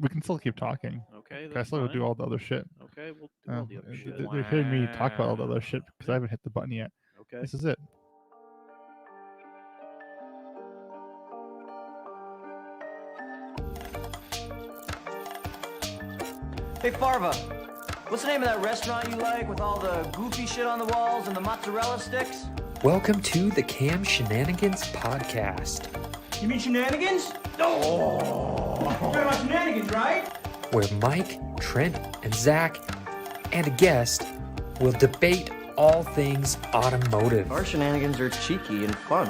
We can still keep talking. Okay, I that's still fine. do all the other shit. Okay, we'll do all the other shit. They're hearing me talk about all the other shit because I haven't hit the button yet. Okay. This is it. Hey, Farva, what's the name of that restaurant you like with all the goofy shit on the walls and the mozzarella sticks? Welcome to the Cam Shenanigans Podcast, You mean shenanigans? Oh! You're talking about shenanigans, right? where Mike, Trent, and Zach, and a guest will debate all things automotive. Our shenanigans are cheeky and fun.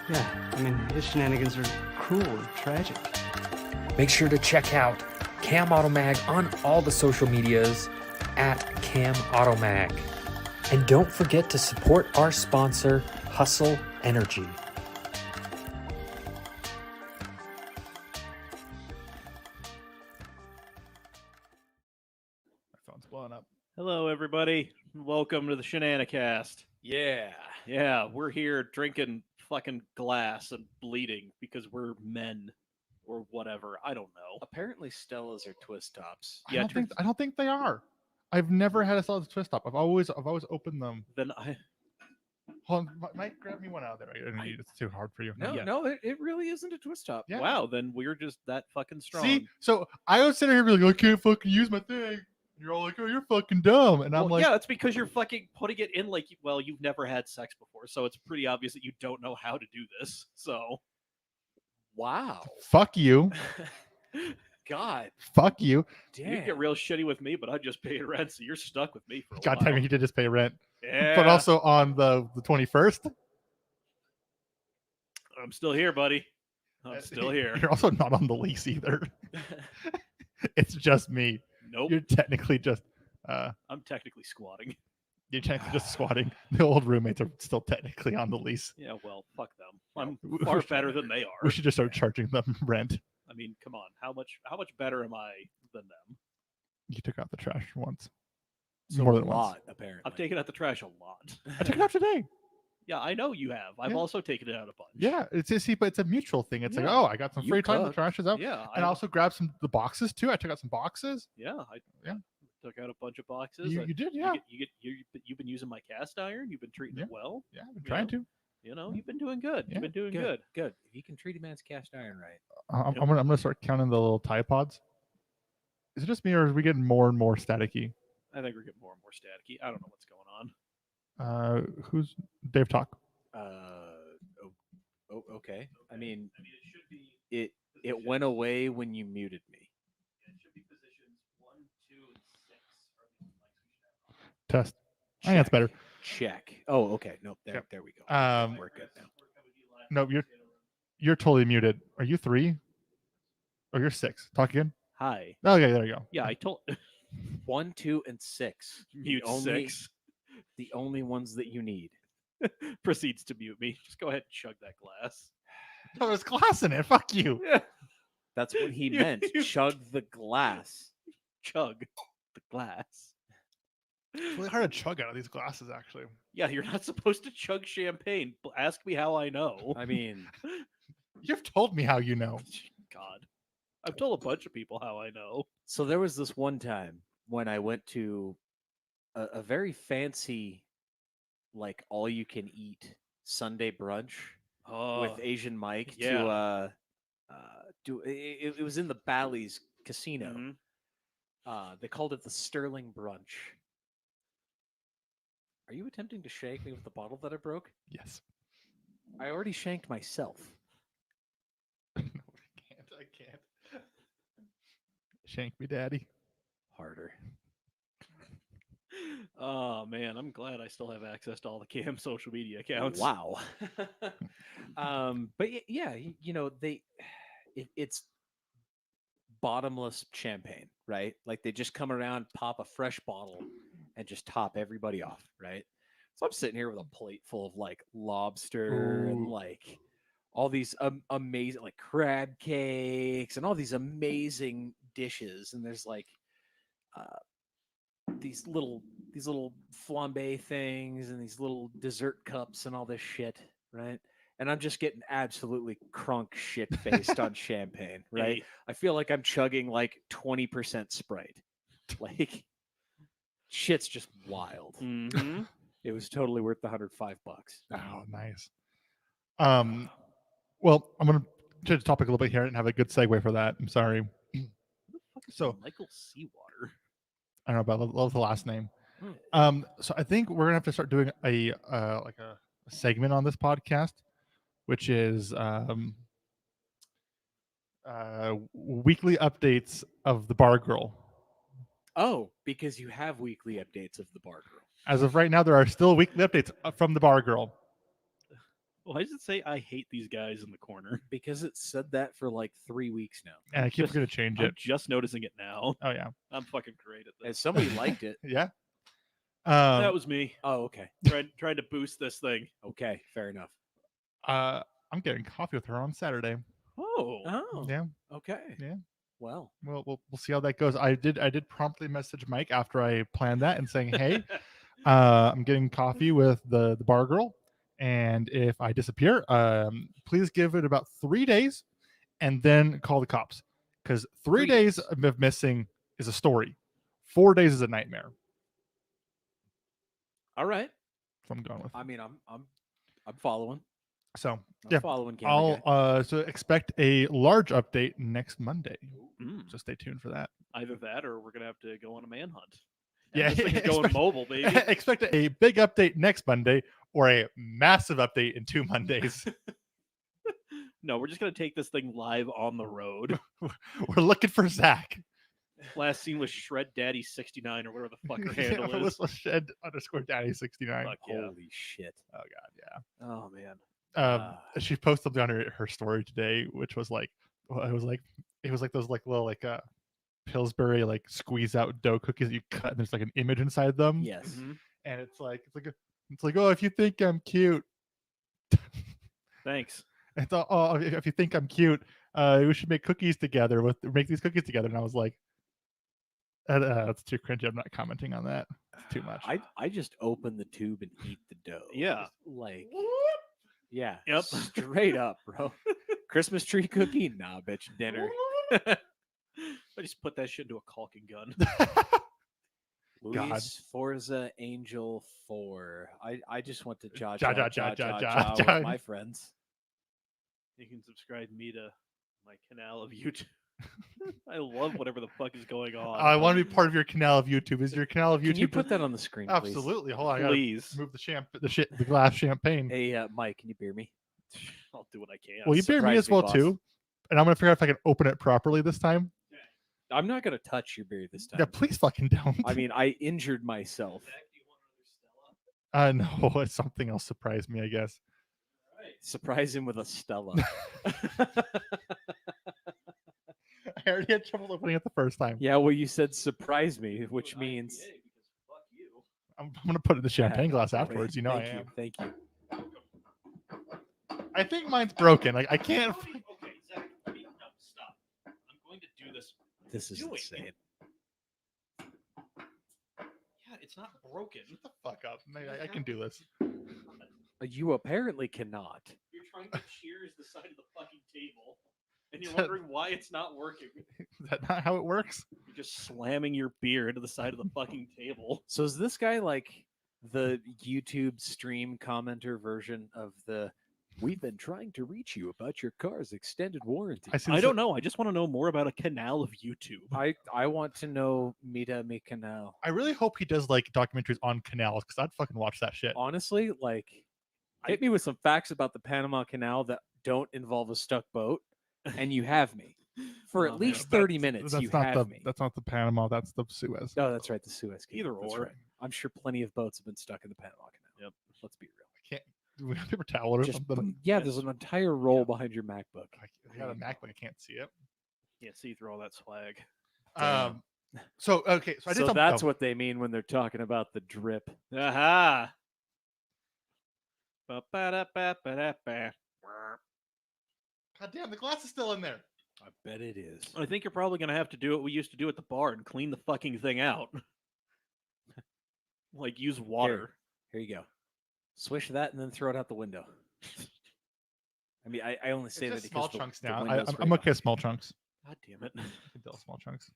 Yeah, I mean, his shenanigans are cruel and tragic. Make sure to check out Cam Automag on all the social medias at Cam Automag. And don't forget to support our sponsor, Hustle Energy. My phone's blowing up. Hello, everybody. Welcome to the Shenanigans. Yeah. Yeah, we're here drinking fucking glass and bleeding because we're men or whatever. I don't know. Apparently Stella's are twist tops. Yeah, I don't think they are. I've never had a solid twist top. I've always opened them. Then I Hold on, Mike, grab me one out there. It's too hard for you. No, Yeah. no, it really isn't a twist top. Yeah. wow. Then we're just that fucking strong. See, so I was sitting here being like, I can't fucking use my thing. You're all like, oh, you're fucking dumb, and I'm Well, like, yeah, it's because you're fucking putting it in like, well, you've never had sex before, so it's pretty obvious that you don't know how to do this. So, Wow. fuck you, God fuck you. you damn. get real shitty with me, but I just paid rent, so you're stuck with me for a God while. damn it, he did just pay rent, Yeah, but also on the 21st. I'm still here, buddy. I'm still here. You're also not on the lease either. It's just me. Nope, You're technically just I'm technically squatting. you're technically just squatting. The old roommates are still technically on the lease. Yeah, well, fuck them. I'm We far should- better than they are. We should just start charging them rent. I mean, come on. How much better am I than them? You took out the trash once. So More a than once. lot, apparently. I've taken out the trash a lot. I took it out today. Yeah, I know you have. I've Yeah. also taken it out a bunch. Yeah, but it's a mutual thing. It's like, Yeah. oh, I got some You free time. The cook. trash is out. Yeah, And I also grabbed the boxes too. I took out some boxes. yeah, I Yeah. took out a bunch of boxes. You did, yeah. You've been using my cast iron. You've been treating Yeah. it well. Yeah, I've been You trying know? to. You know, you've been doing good. Yeah. You've been doing good, good. good. If you can treat a man's cast iron right. I'm, Yep. I'm gonna start counting the little Tide Pods. Is it just me, or are we getting more and more staticky? I think we're getting more and more staticky. I don't know what's going on. Who's Dave Talk? Okay. I mean, it went away when you muted me. It should be positions 1, 2, and 6 are the mics we should have. Test. I think that's better. Check. Oh, okay. Nope. There, Yep. there we go. Um, We're good now. No, you're totally muted. Are you 3? Or you're 6? Talk again. Hi. Oh, yeah, there you go. Yeah, I told 1, 2, and 6. mute The only- 6 The only ones that you need. proceeds to mute me. Just go ahead and chug that glass. No, there's glass in it. Fuck you. Yeah. That's what he You- meant. you- Chug the glass. Chug the glass. It's really hard to chug out of these glasses, actually. Yeah, you're not supposed to chug champagne. Ask me how I know. I mean, You've told me how you know. God. I've told a bunch of people how I know. so there was this one time when I went to a very fancy, like all you can eat Sunday brunch Oh, with Asian Mike yeah. to do it was in the Bally's casino. mhm. They called it the Sterling Brunch. Are you attempting to shank me with the bottle that I broke? Yes. I already shanked myself. No, I can't. Shank me, daddy. Harder. Oh man, I'm glad I still have access to all the Cam social media accounts. Wow. But yeah, you know, it's bottomless champagne, right? Like they just come around, pop a fresh bottle, and just top everybody off, right? So I'm sitting here with a plate full of like lobster and Ooh. like all these amazing like crab cakes and all these amazing dishes, and there's like these little flambe things and these little dessert cups and all this shit, right? and I'm just getting absolutely crunk shit faced on champagne, right? Hey, I feel like I'm chugging like 20% Sprite. Like shit's just wild. mhm. It was totally worth the $105. Oh, nice. Well, I'm gonna change the topic a little bit here and have a good segue for that. I'm sorry. Fuck is So- Michael Seawater. I don't know about love the last name. Hmm. So I think we're gonna have to start doing a like a segment on this podcast, which is weekly updates of the Bar Girl. Oh, because you have weekly updates of the Bar Girl. As of right now, there are still weekly updates from the Bar Girl. Why does it say I hate these guys in the corner? Because it said that for like 3 weeks now. And I keep Just- going to change I'm it. just noticing it now. Oh yeah, I'm fucking great at And this. somebody liked it. yeah. That was me Oh, okay. trying to boost this thing. Okay, fair enough. I'm getting coffee with her on Saturday. Oh, Oh, Yeah, okay. Yeah. Well, we'll see how that goes. I did promptly message Mike after I planned that and saying, hey, I'm getting coffee with the Bar Girl, and if I disappear, please give it about 3 days, and then call the cops, because 3 3 days days. of missing is a story. 4 days is a nightmare. all right. So I'm going with. I mean, I'm following. So I'm yeah, following camera I'll guy. so expect a large update next Monday. Mm. So stay tuned for that. Either that or we're gonna have to go on a manhunt. Yeah, This thing is going expect- mobile, baby. Expect a big update next Monday or a massive update in 2 Mondays. No, we're just gonna take this thing live on the road. We're looking for Zach. Last seen was Shred Daddy 69 or whatever the fuck her Yeah, handle is. let's shed _ daddy 69. Fuck yeah. Holy shit. Oh god, Oh man. yeah. She posted something on her story today, which was like, well, it was like those like little like Pillsbury like squeeze out dough cookies that you cut, and there's like an image inside them. Yes. Mhm. And it's like oh, if you think I'm cute, Thanks. I thought, oh, if you think I'm cute, we should make cookies together. Make these cookies together. And I was like, that's too cringy. I'm not commenting on that. It's too much. I just open the tube and eat the dough. Yeah. Just like yeah. Yep. Straight up, bro. Christmas tree cookie? Nah, bitch. Dinner. I just put that shit into a caulking gun. Luis Forza Angel 4. I just went to Ja, ja ja, ja ja, ja ja, ja ja. with my friends. You can subscribe me to my canal of YouTube. I love whatever the fuck is going on. I want to be part of your canal of YouTube. Is your canal of YouTube? Can you put that on the screen, please? Absolutely. Hold on. I gotta Please. move the glass champagne. Hey, Mike, can you beer me? I'll do what I can. Well, you beer me surprise as me, well boss. too. And I'm gonna figure out if I can open it properly this time. I'm not gonna touch your beer this time. Yeah, please fucking don't. I mean, I injured myself. No, it's something else surprised me, I guess. Surprise him with a Stella. I already had trouble opening it the first time. Yeah, well, you said surprise me, which means I'm gonna put it in the champagne glass Wait, afterwards. You know I thank am. you, thank you. I think mine's broken. Like I can't. Okay, Zach, no, stop. I'm going to do this. This is doing? insane. Yeah, it's not broken. Shut the fuck up. I can do this. You apparently cannot. You're trying to cheers the side of the fucking table, and you're wondering why it's not working. Is that not how it works? You're just slamming your beer into the side of the fucking table. So is this guy like the YouTube stream commenter version of the "We've been trying to reach you about your car's extended warranty"? I see. I this- don't know. I just want to know more about a canal of YouTube. I want to know Mita Mi Canal. I really hope he does like documentaries on canals because I'd fucking watch that shit. Honestly, like, hit me with some facts about the Panama Canal that don't involve a stuck boat, and you have me for Oh, at man. least 30 minutes. That's You not have the. me. That's not the Panama. That's the Suez. Oh, that's right, the Suez Canal. Either That's or. right. I'm sure plenty of boats have been stuck in the Panama Canal. Yep. Let's be real. I can't. Do we have paper towel or Just something? yeah, there's an entire roll behind your MacBook. I got a Mac, but I can't see it. Can't see through all that swag. Damn. So okay. So I did So something. that's what they mean when they're talking about the drip. Aha! Ba-ba-da-ba-ba-da-ba. God damn, the glass is still in there. I bet it is. I think you're probably gonna have to do what we used to do at the bar and clean the fucking thing out. Like use water. Here you go. Swish that and then throw it out the window. I mean, I only say It's that just small because chunks the now. window's I'm right okay with behind small me. chunks. God damn it! I can deal with small chunks.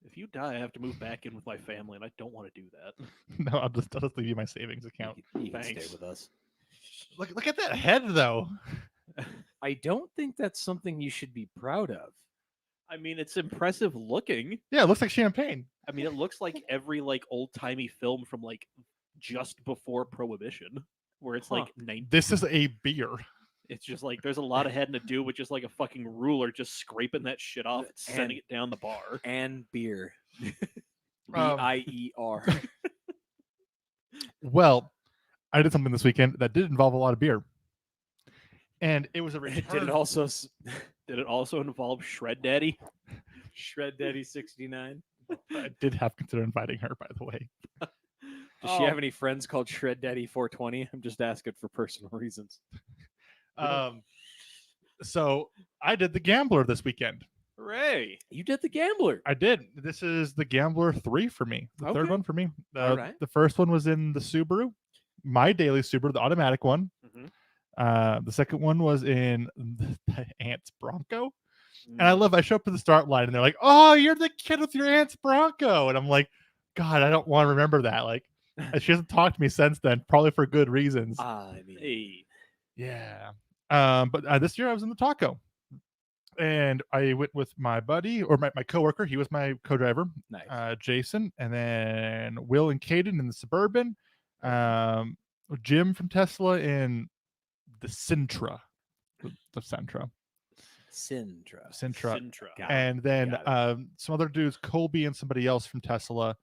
If you die, I have to move back in with my family, and I don't want to do that. No, I'll just leave you my savings account. You can stay Thanks. with us. Look at that head though. I don't think that's something you should be proud of. I mean, it's impressive looking. Yeah, it looks like champagne. I mean, it looks like every like old timey film from like just before Prohibition, where it's like This is a beer. it's just like there's a lot of heading to do with just like a fucking ruler, just scraping that shit off and sending it down the bar. And beer. Um, BIER. Well, I did something this weekend that did involve a lot of beer, and it was a return. Did it also Did it also involve Shred Daddy? Shred Daddy 69? I did have considered inviting her, by the way. Does she have any friends called Shred Daddy 420? I'm just asking for personal reasons. So I did the Gambler this weekend. Hooray! You did the Gambler. I did. This is the Gambler 3 for me. The third Okay. one for me. Alright. The first one was in the Subaru, my daily Subaru, the automatic one. Mhm. The second one was in the Aunt's Bronco. And I show up to the start line and they're like, "Oh, you're the kid with your Aunt's Bronco." And I'm like, God, I don't want to remember that. Like, and she hasn't talked to me since then, probably for good reasons. I mean, Hey, Yeah. But this year I was in the Taco. And I went with my buddy or my coworker. He was my co-driver, nice. Jason, and then Will and Caden in the Suburban, Jim from Tesla in the Sintra, the Sentra, Sintra. Sintra. Got it. and then Got some other dudes, Colby and somebody else from Tesla,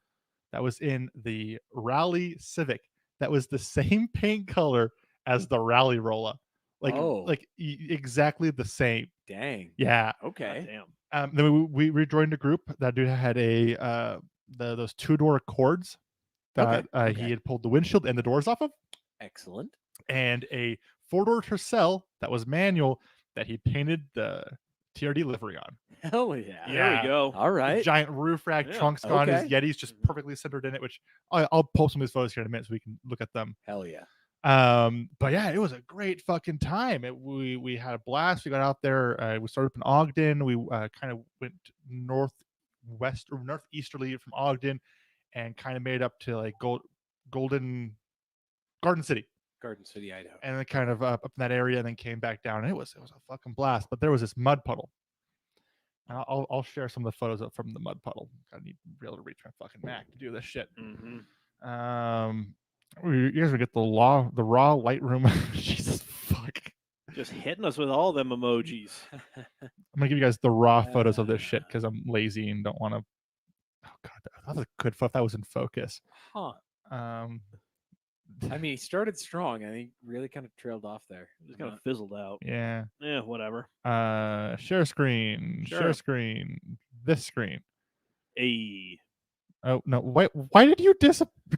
that was in the Rally Civic. That was the same paint color as the Rally Rolla, like exactly the same. Dang. Yeah. Okay. Damn. Then we rejoined a group. That dude had those 2-door Accords that Okay. he had pulled the windshield and the doors off of, Excellent. and a 4-door Tercel that was manual that he painted the TRD livery on. Hell yeah. There Yeah. we go. All right. Giant roof rack, Yeah. trunks gone, his Okay. Yeti's just perfectly centered in it, which I'll post some of these photos here in a minute so we can look at them. Hell yeah. But yeah, it was a great fucking time. We had a blast. We got out there. We started up in Ogden. We kind of went northwest or northeasterly from Ogden, and kind of made up to like Garden City, Garden City, Idaho. and then kind of up in that area, and then came back down. And it was a fucking blast. But there was this mud puddle. And I'll share some of the photos from the mud puddle. I need to be able to reach my fucking Mac to do this shit. Mhm. You guys will get the raw Lightroom. Jesus fuck. Just hitting us with all them emojis. I'm gonna give you guys the raw photos of this shit because I'm lazy and don't want to. Oh god, that was a good photo. That was in focus. Huh. Um, I mean, he started strong and he really kind of trailed off there. Just kind of fizzled out. yeah. Yeah, whatever. Share screen. Sure. Share screen. This screen. Hey, Oh no! Why did you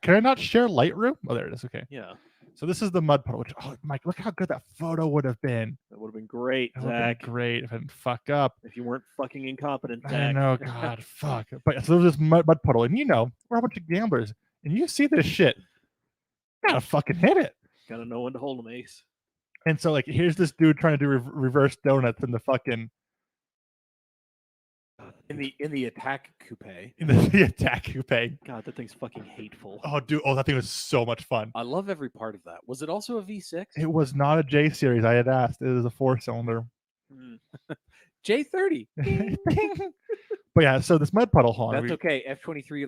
Can I not share Lightroom? Oh, there it is. Okay. yeah, So this is the mud puddle. Which, oh, Mike, look how good that photo would have been. that would have been great, That would have Zach. been great if I didn't fuck up. If you weren't fucking incompetent, I Zach. know, God, fuck. But so there's this mud puddle, and we're a bunch of gamblers, and you see this shit, you gotta fucking hit it. Gotta know when to hold them, Ace. And so, like, here's this dude trying to do reverse donuts in the fucking In the attack coupe. in the attack coupe. God, that thing's fucking hateful. Oh, dude, that thing was so much fun. I love every part of that. Was it also a V6? It was not a J series. I had asked. It was a 4-cylinder. Mm. J30. But yeah, so this mud puddle haunt. That's okay. F23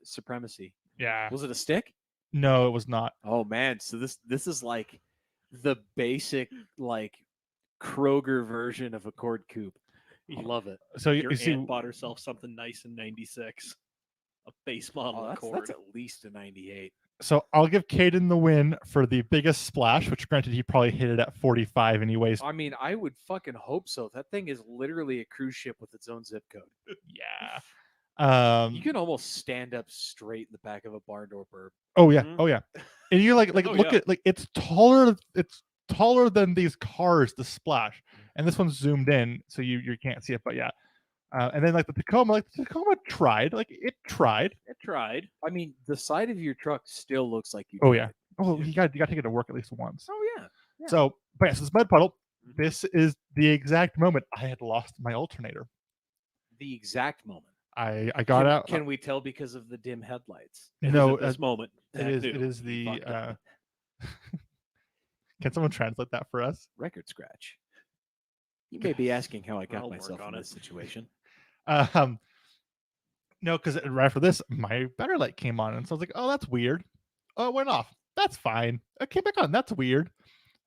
supremacy. Yeah. Was it a stick? No, it was not. Oh man, so this is like the basic like Kroger version of a Accord coupe. I love it. So Your you aunt see, bought herself something nice in '96, a base model Oh, Accord. that's at least a 98. so I'll give Caden the win for the biggest splash, which granted he probably hit it at 45 anyways. I mean, I would fucking hope so. That thing is literally a cruise ship with its own zip code. Yeah. You can almost stand up straight in the back of a barn door burb. Oh yeah. Mhm. Oh yeah. And you like Oh, look yeah. at like it's taller than these cars, the splash. And this one's zoomed in, so you can't see it, but yeah. And then like the Tacoma tried. Like it tried. It tried. I mean, the side of your truck still looks like you. Oh tried. yeah. Oh, you got to take it to work at least once. Oh yeah. Yeah. So, But yes, this mud puddle. This is the exact moment I had lost my alternator. The exact moment. I got out. Can we tell because of the dim headlights? No, At this moment. it Zach is. knew It is he the. fucked up. Can someone translate that for us? Record scratch. You may be asking how I got I'll work myself on in it. this situation. No, because right after this, my battery light came on, and so I was like, "Oh, that's weird." Oh, it went off. That's fine. It came back on. That's weird.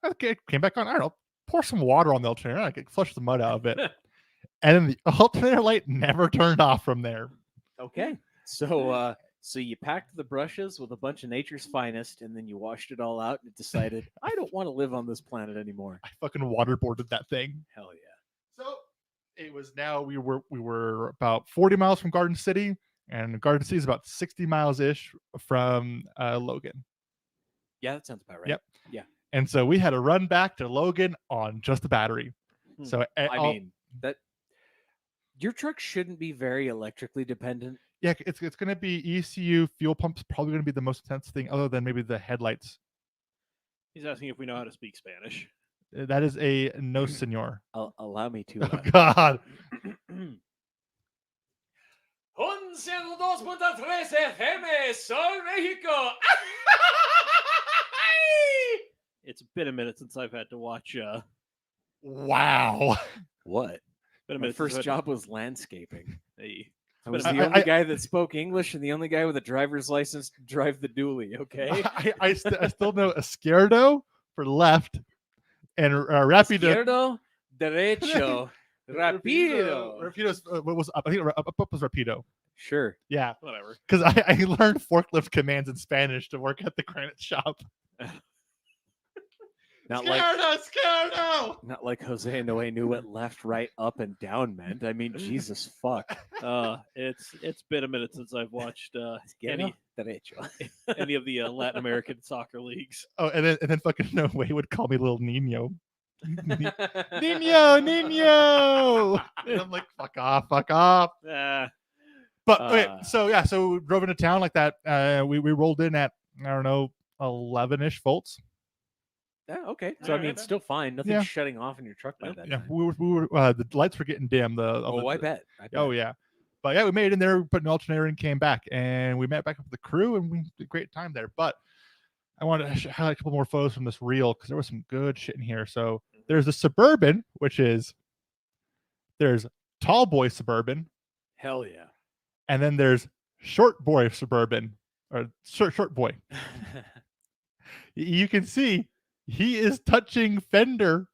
Okay, it came back on. I don't know. Pour some water on the alternator. I could flush the mud out of it. And then the alternator light never turned off from there. Okay. So so you packed the brushes with a bunch of nature's finest, and then you washed it all out and decided, I don't want to live on this planet anymore. I fucking waterboarded that thing. Hell yeah. So it was now we were about 40 miles from Garden City, and Garden City is about 60 miles ish from Logan. Yeah, that sounds about right. Yep. Yeah. And so we had to run back to Logan on just the battery. So I mean, that your truck shouldn't be very electrically dependent. yeah, it's going to be ECU fuel pumps. Probably going to be the most intense thing, other than maybe the headlights. He's asking if we know how to speak Spanish. That is a no, senor. Allow me to. Oh God. 102.3 FM, Sol Mexico. It's been a minute since I've had to watch. Wow. What? Been a My minute since first I've had job was landscaping. Hey, I was been the a- only guy that spoke English and the only guy with a driver's license to drive the dually. Okay. I still know Izquierdo for left and Rapido. Izquierdo, derecho, rapido. Rapido's what was up? I think up was Rapido. Sure. Yeah, whatever. because I learned forklift commands in Spanish to work at the granite shop. Not like Izquierdo. not like Jose Noe knew what left, right, up, and down meant. I mean, Jesus fuck. It's been a minute since I've watched Izquierdo, derecho. any of the Latin American soccer leagues. Oh, and then fucking no way would call me little Nino. Nino. And I'm like, fuck off. But okay, Uh, so yeah, so we drove into town like that. We rolled in at I don't know 11-ish volts. Yeah, okay. So I mean, Alright. still fine. Nothing's Yeah. shutting off in your truck by Nope. that Yeah, time. we were the lights were getting dim. I bet. Oh yeah, but yeah, we made it in there, put an alternator in, came back, and we met back up with the crew, and we had a great time there. But I wanted to highlight a couple more photos from this reel because there was some good shit in here. So there's the Suburban, there's Tall Boy Suburban, Hell yeah. and then there's Short Boy Suburban or short Boy. You can see he is touching fender.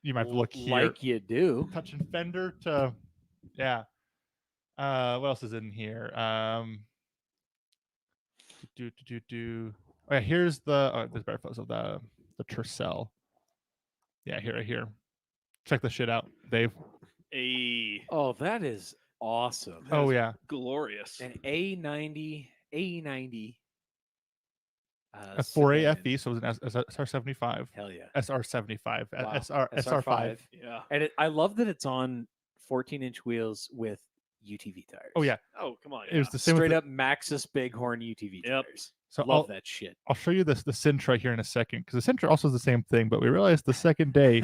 You might have to look here. Like you do. Touching fender to, yeah. What else is in here? Oh yeah, here's the there's better photos of the Tercel. Yeah, right here. Check this shit out, Dave. Oh, that is awesome. Oh yeah, glorious. An A90. a 4A sedan. FE, so it was an SR75, Hell yeah. SR75, Wow. SR5. Yeah. And I love that it's on 14-inch wheels with UTV tires. Oh yeah, Oh, come on. it was yeah. the same. Straight with up Maxxis Bighorn UTV Yep. tires. So Love that shit. I'll show you the Sintra here in a second because the Sintra also is the same thing, but we realized the second day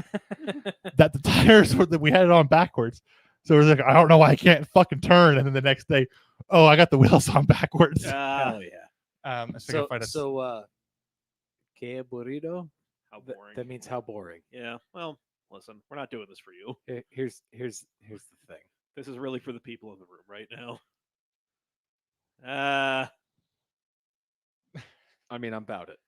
that the tires that we had it on backwards. So it was like, I don't know why I can't fucking turn. And then the next day, oh, I got the wheels on backwards. Hell yeah. Let's see if I So, can find a- que aburrido? How Th- boring. That means how boring. Yeah. Well, listen, we're not doing this for you. Here's the thing. This is really for the people in the room right now. I mean, I'm about it.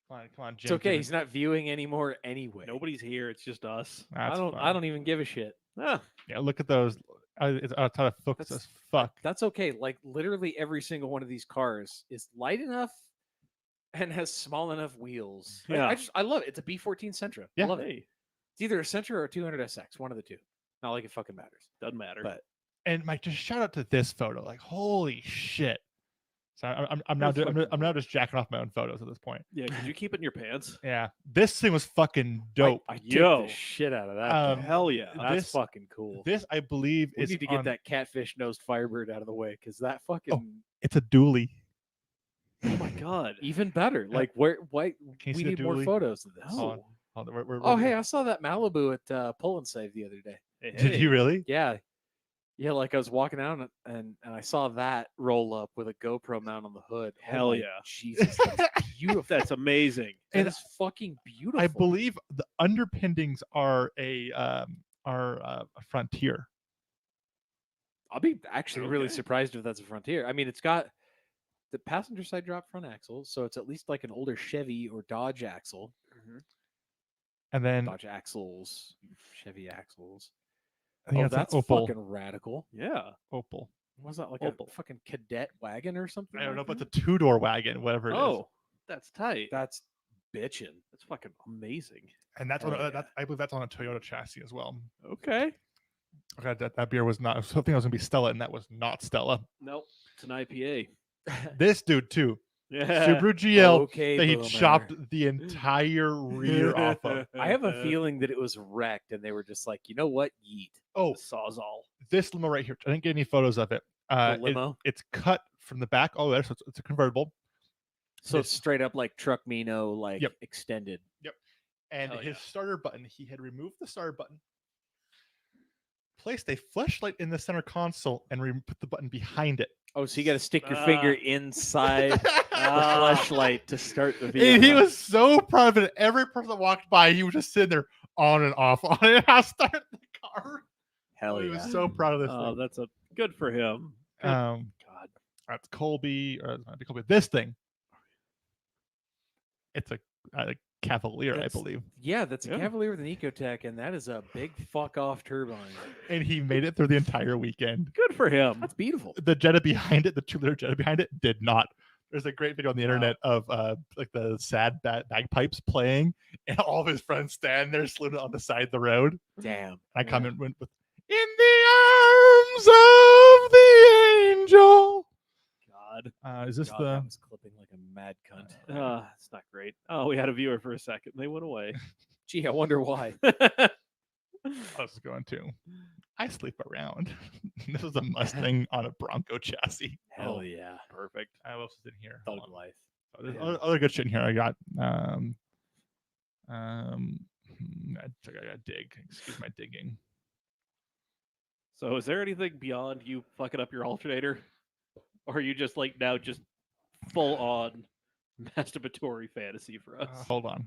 come on, Jim. It's okay. He's not viewing anymore anyway. Nobody's here. It's just us. I don't even give a shit. Ah, Yeah, look at those. It's out of focus That's- as fuck. That's okay. Like literally every single one of these cars is light enough and has small enough wheels. Yeah. I love it. It's a B14 Sentra. Yeah. I love it. hey, It's either a Sentra or a 200SX, one of the two. Not like it fucking matters. doesn't matter. But And Mike, just shout out to this photo. Like, holy shit. So I'm now That's fucking I'm now just jacking off my own photos at this point. yeah, could you keep it in your pants? Yeah, this thing was fucking dope. I took Yo. the shit out of that. Um, Hell yeah. That's this- fucking cool. This I believe We is need to get on- that catfish nosed Firebird out of the way because that fucking It's a dually. Oh my god. Even better. Like where? Why? Can you We see the need more dually? photos of this. Hold on. Hold on, Oh, hey, I saw that Malibu at Pull and Save the other day. Did you really? Yeah, yeah. Like I was walking out and I saw that roll up with a GoPro mount on the hood. Oh Hell my yeah. Jesus, that's beautiful. That's amazing. That And is fucking beautiful. I believe the underpinnings are a Frontier. I'll be actually really Okay. surprised if that's a Frontier. I mean, it's got the passenger side drop front axle, so it's at least like an older Chevy or Dodge axle. And then Dodge axles, Chevy axles. I think Oh, that's that's an Opel. fucking radical. Yeah. Opel. Was that like Opel. a fucking cadet wagon or something? I don't know, like but that? it's a 2-door wagon, whatever it is. Oh, that's tight. That's bitchin'. That's fucking amazing. And that's hell on yeah. that, I believe that's on a Toyota chassis as well. Okay. Okay, that beer was not. I was hoping it was gonna be Stella, and that was not Stella. Nope. It's an IPA. This dude too, Yeah. Subaru GL, Okay, that he boomer. chopped the entire rear off of. I have a feeling that it was wrecked, and they were just like, you know what, yeet. Oh, Sawzall. this limo right here. I didn't get any photos of it. The limo. It's cut from the back all the way, so it's a convertible. So this- it's straight up like Truck Mino, like Yep. extended. And Hell his yeah. starter button, he had removed the starter button, placed a flashlight in the center console, and put the button behind it. Oh, so you got to stick your finger inside the flashlight to start the vehicle. And he was so proud of it. Every person that walked by, he was just sitting there on and off on and off, starting the car. Hell He yeah. was so proud of this Oh, thing. that's a good for him. Good God, that's Colby, or it might be Colby. This thing, it's a Cavalier, I That's- believe, Yeah, that's a Yeah. Cavalier with an Ecotec, and that is a big fuck off turbine. and he made it through the entire weekend. Good for him. That's beautiful. The Jetta behind it, the 2-liter Jetta behind it, did not. There's a great video on the internet of like the sad bagpipes playing, and all of his friends stand there saluting on the side of the road. Damn. And I comment went with "In the arms of the angel." God. Is this God, the? that was clipping like a mad cunt. It's not great. Oh, we had a viewer for a second. They went away. Gee, I wonder why. I was going to. I sleep around. This is a Mustang on a Bronco chassis. Hell yeah. Perfect. What else is in here? Thug Hold on. life. Oh, there's Yeah. other good shit in here. I got I gotta dig. Excuse my digging. So, is there anything beyond you fucking up your alternator, or are you just like now just full on masturbatory fantasy for us? Hold on.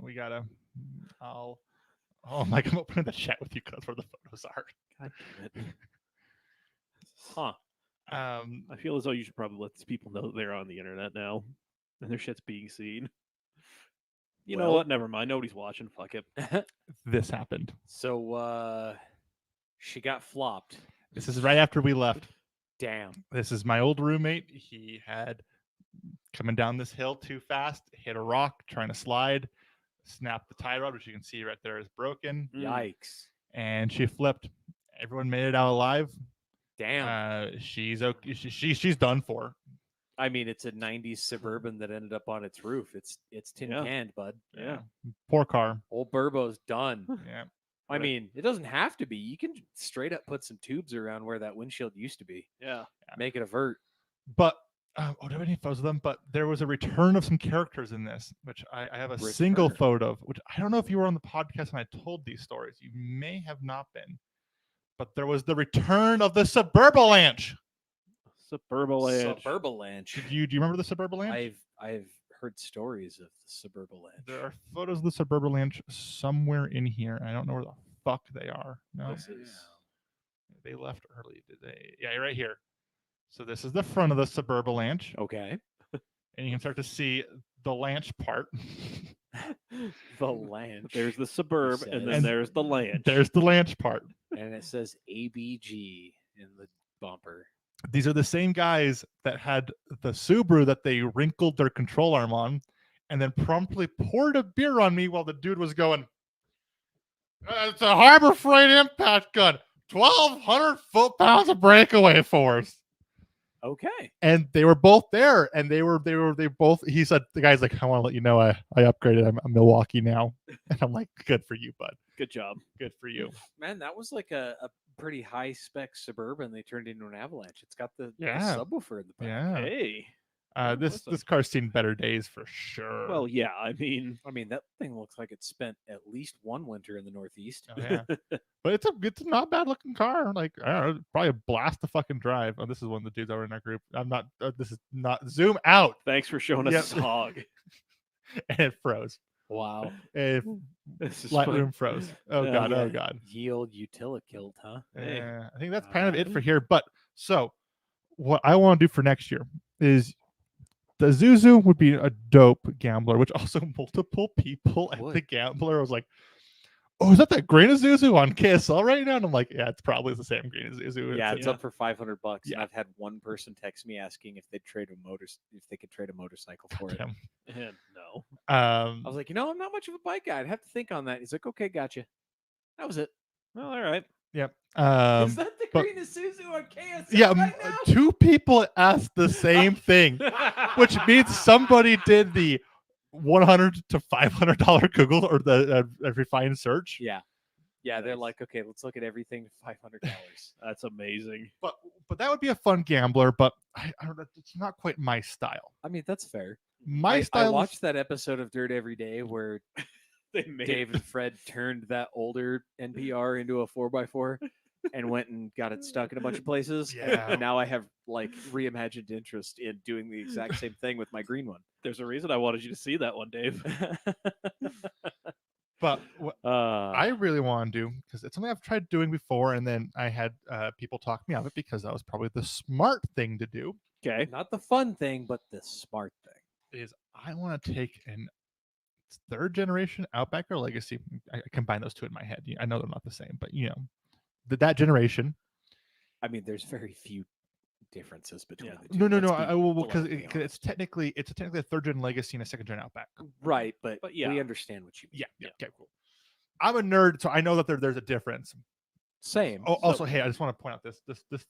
We gotta. I'll. Oh my! I'm opening the chat with you because that's where the photos are. God damn it. Huh. Um, I feel as though you should probably let these people know that they're on the internet now, and their shit's being seen. You know Well- what? Never mind. Nobody's watching. Fuck it. this happened. So she got flopped. This is right after we left. Damn. This is my old roommate. He had coming down this hill too fast, hit a rock, trying to slide, snapped the tie rod, which you can see right there is broken, Yikes. and she flipped. Everyone made it out alive. Damn. She's okay. She's done for. I mean, it's a 90s Suburban that ended up on its roof. It's tin Yeah. canned, bud. Yeah. Poor car. Old Burbo's done. Yeah. I Right. mean, it doesn't have to be. You can straight up put some tubes around where that windshield used to be. Yeah. Make it a vert. But do I have any photos of them? But there was a return of some characters in this, which I have a single Return. photo of, which I don't know if you were on the podcast when I told these stories. You may have not been. But there was the return of the Suburbalanche. Suburbalanche. Suburbalanche. Do you remember the Suburbalanche? I've heard stories of the Suburbalanche. There are photos of the Suburbalanche somewhere in here. I don't know where the fuck they are. No, This is they left early. Did they? Yeah, right here. So this is the front of the Suburbalanche, Okay. and you can start to see the lanch part. The Lanch. there's the suburb, and then And there's the land. There's the lanch part. and it says ABG in the bumper. These are the same guys that had the Subaru that they wrinkled their control arm on, and then promptly poured a beer on me while the dude was going, "It's a Harbor Freight impact gun, 1,200 foot-pounds of breakaway force." Okay. And they were both there, and they both. He said, "The guy's like, I want to let you know I upgraded. I'm Milwaukee now," and I'm like, "Good for you, bud. Good job. Good for you." Man, that was like a pretty high spec Suburban they turned into an Avalanche. It's got the Yeah. subwoofer in the back. Yeah. Hey. This car's seen better days for sure. Well, yeah. I mean, I mean, that thing looks like it spent at least one winter in the Northeast. oh, yeah. But it's a not bad looking car. Like, I don't know, probably a blast to fucking drive. Oh, this is one of the dudes over in our group. I'm not. This is not. Zoom out, thanks for showing us Yep. this hog. and it froze. Wow. If This is Lightroom froze. Oh Yeah. god. Oh Yeah. god. Yield utility, huh? Hey. I think that's kind of it for here. But so, what I want to do for next year is the Zuzu would be a dope gambler, which also multiple people at the Would. gambler was like, "Oh, is that green Zuzu on KSL right now?" And I'm like, "Yeah, it's probably the same green Zuzu." Yeah, It's it's Yeah. up for $500. Yeah. And I've had one person text me asking if they could trade a motorcycle for it. damn. And no. Um, I was like, I'm not much of a bike guy. I'd have to think on that. He's like, okay, gotcha. That was it. Well, all right. yep. Is that the but- green Isuzu on KSL Yeah, right now? 2 people asked the same thing, which means somebody did the $100 to $500 Google or the refined search. Yeah. Yeah, they're Nice. like, okay, let's look at everything $500. That's amazing. But that would be a fun gambler. But I don't know. It's not quite my style. I mean, that's fair. My I style. is- watched that episode of Dirt Every Day where They made Dave and Fred turned that older NPR into a 4x4 and went and got it stuck in a bunch of places. Yeah. And now I have like reimagined interest in doing the exact same thing with my green one. There's a reason I wanted you to see that one, Dave. But what I I really want to do, because it's something I've tried doing before, and then I had people talk me out of it because that was probably the smart thing to do. Okay. not the fun thing, but the smart thing. Is I want to take an 3rd generation Outback or Legacy. I combine those two in my head. I know they're not the same, but that generation. I mean, there's very few differences between Yeah. the two. No. let's I be will because bluntly honest. it's technically a 3rd gen Legacy and a 2nd gen Outback. right, but yeah. we understand what you mean. Yeah. Okay. Cool. I'm a nerd, so I know that there's a difference. Same. Oh, also, hey, I just want to point out this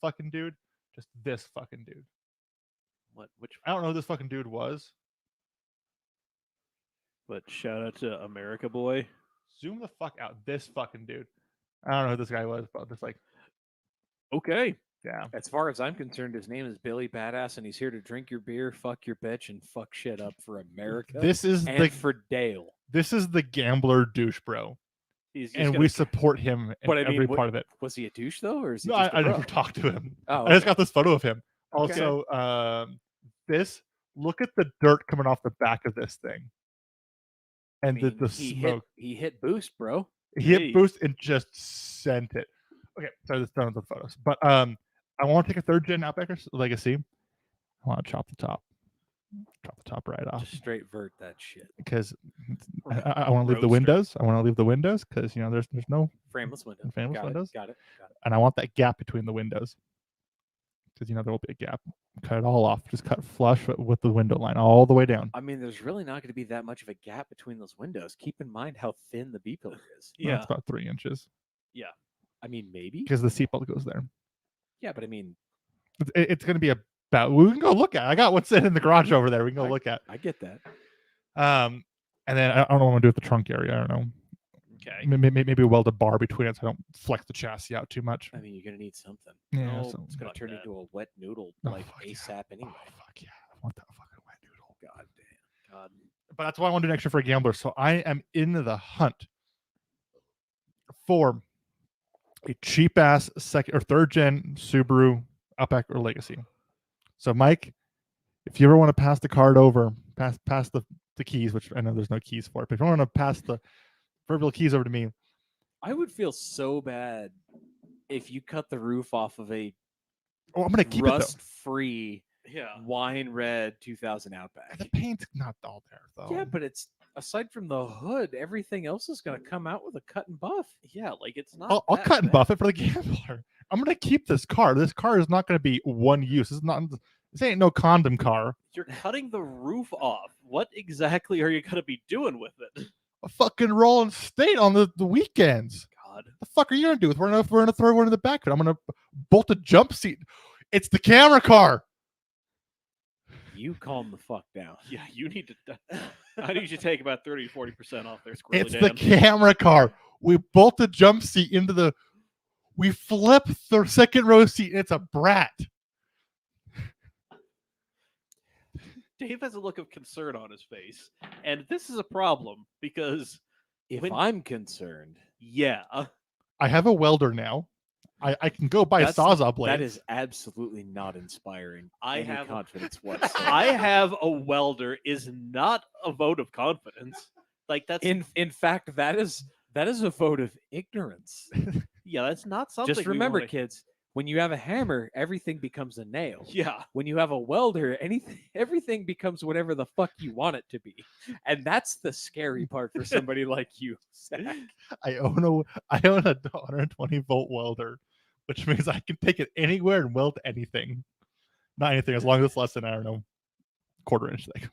fucking dude, just this fucking dude. What? Which? I don't know who this fucking dude was. But shout out to America Boy. Zoom the fuck out. This fucking dude. I don't know who this guy was, but just like, Okay. yeah. As far as I'm concerned, his name is Billy Badass, and he's here to drink your beer, fuck your bitch, and fuck shit up for America This is and the for Dale. gambler douche bro, He's just and gonna we support him in But I mean, every what- part of it. Was he a douche though, or is he No, just a I bro? never talked to him. Oh, I just okay. got this photo of him. Okay. Also, this look at the dirt coming off the back of this thing, I and mean, the he smoke. He hit boost, bro. He hit Hey. boost and just sent it. Okay, sorry, that's done with the photos. But I want to take a 3rd gen Outback Legacy. I want to chop the top right off Just straight vert that shit. because From a I want to leave the roadster. windows. I want to leave the windows because there's no, Frameless window. Frameless got windows? It, got it. and I want that gap between the windows because there will be a gap. Cut it all off. Just cut flush with the window line all the way down. I mean, there's really not going to be that much of a gap between those windows. Keep in mind how thin the B pillar is. Well, Yeah. it's about 3 inches I mean, maybe. because the seatbelt goes there. Yeah, but I mean, It's going to be about. We can go look at. I got one sitting in the garage over there. We can go I- look at. I get that. And then I don't know what I'm gonna do with the trunk area. I don't know. Okay. Maybe weld a bar between it so I don't flex the chassis out too much. I mean, you're going to need something. Yeah. Oh, so- It's going Fuck to turn that. into a wet noodle Oh, like fuck yeah. ASAP anyway. Oh, fuck yeah! I want that fucking wet noodle. God damn. God. But that's what I want to do next year for a gambler. So I am in the hunt for a cheap ass 2nd or 3rd gen Subaru Outback or Legacy. So Mike, if you ever want to pass the card over, pass the keys, which I know there's no keys for it, but if you want to pass the verbal keys over to me, I would feel so bad if you cut the roof off of a oh, I'm gonna keep it rust-free Yeah. wine red 2000 though. Outback. The paint's not all there though. Yeah, but it's aside from the hood, everything else is going to come out with a cut and buff. Yeah. Like it's not. I'll that cut and bad. buff it for the gambler. I'm gonna keep this car. This car is not gonna be one use. This ain't no condom car. You're cutting the roof off. What exactly are you gonna be doing with it? A fucking rolling state on the weekends. God. The fuck are you gonna do with? We're gonna throw one in the back. I'm gonna bolt a jump seat. It's the camera car. You calm the fuck down. Yeah. You need to. I need you to take about 30 to 40% off there, Squirrely It's Dan. the camera car. We bolt the jump seat into the. We flip the 2nd row seat, and it's a brat. Dave has a look of concern on his face, and this is a problem because If when- I'm concerned, yeah, I have a welder now. I can go buy That's- Sawzall blades. that is absolutely not inspiring. I any have- confidence whatsoever. I have a welder is not a vote of confidence. Like that's in fact, that is a vote of ignorance. yeah, that's not something. Just we remember, wanna- kids, when you have a hammer, everything becomes a nail. Yeah, When you have a welder, everything becomes whatever the fuck you want it to be. And that's the scary part for somebody like you, Zach. I own a 120 volt welder, which means I can take it anywhere and weld anything. Not anything, as long as it's less than, I don't know, quarter inch thick.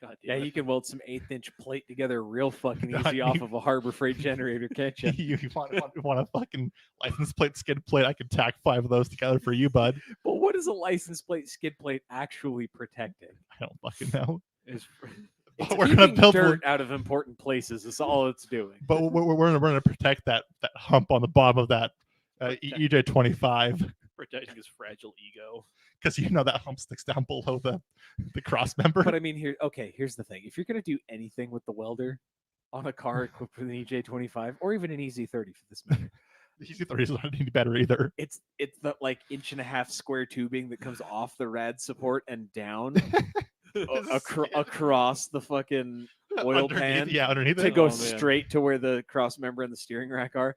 God Yeah, damn it. you can weld some 1/8-inch plate together real fucking God, easy off you- of a Harbor Freight generator, can't you? you want a fucking license plate, skid plate? I can tack 5 of those together for you, bud. But what is a license plate skid plate actually protecting? I don't fucking know. Is- It's But we're gonna keeping build. dirt out of important places. Is all it's doing. But we're gonna protect that hump on the bottom of that EJ25, protecting his fragile ego. because you know that hump sticks down below the cross member. But I mean, here's the thing: if you're gonna do anything with the welder on a car equipped with an EJ25 or even an EZ30 for this matter, The EC30 is not any better either. it's the like 1.5-inch square tubing that comes off the rad support and down across the fucking oil Underneath- pan yeah, underneath to it. go Oh, man. straight to where the cross member and the steering rack are.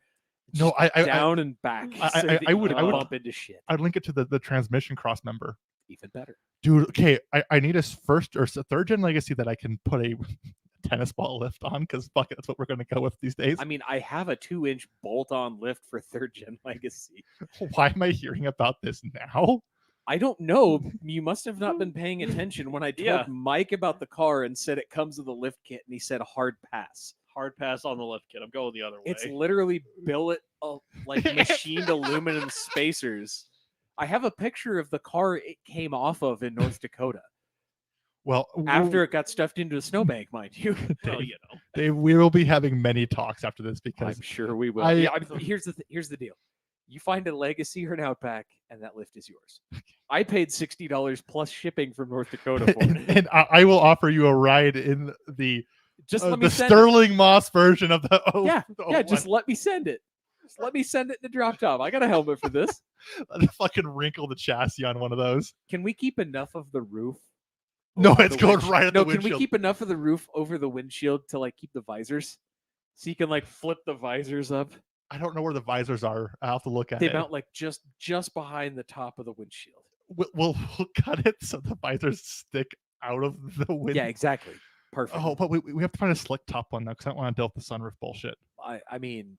No, I down and back. I- so I- that I would- you I don't would- bump into shit. I'd link it to the transmission cross member. Even better. Dude, okay, I need a first or third gen Legacy that I can put a tennis ball lift on, because fuck it, that's what we're gonna go with these days. I mean, I have a 2-inch bolt-on lift for 3rd gen Legacy. Why am I hearing about this now? I don't know. You must have not been paying attention when I told Yeah. Mike about the car and said it comes with a lift kit, and he said hard pass. Hard pass on the lift kit. I'm going the other way. It's literally billet like machined aluminum spacers. I have a picture of the car it came off of in North Dakota Well, after it got stuffed into a snowbank, mind you. well, Dave, you know. Dave, we will be having many talks after this, because I'm sure we will. I- Yeah, here's the deal. You find a Legacy or an Outback, and that lift is yours. I paid $60 plus shipping from North Dakota for and, it. and I will offer you a ride in the Just let me the send it. Sterling Moss version of the Yeah, the yeah, 01. just let me send it. Just let me send it in the drop top. I got a helmet for this. fucking wrinkle the chassis on one of those. Can we keep enough of the roof? No, over it's the going windshield? right at No, the can we windshield. keep enough of the roof over the windshield to like keep the visors? So you can like flip the visors up. I don't know where the visors are. I'll have to look at They it. mount like just behind the top of the windshield. We'll cut it so the visors stick out of the window. Yeah, exactly. Perfect. Oh, but we have to find a slick top one though, because I don't want to deal with the sunroof bullshit. I mean,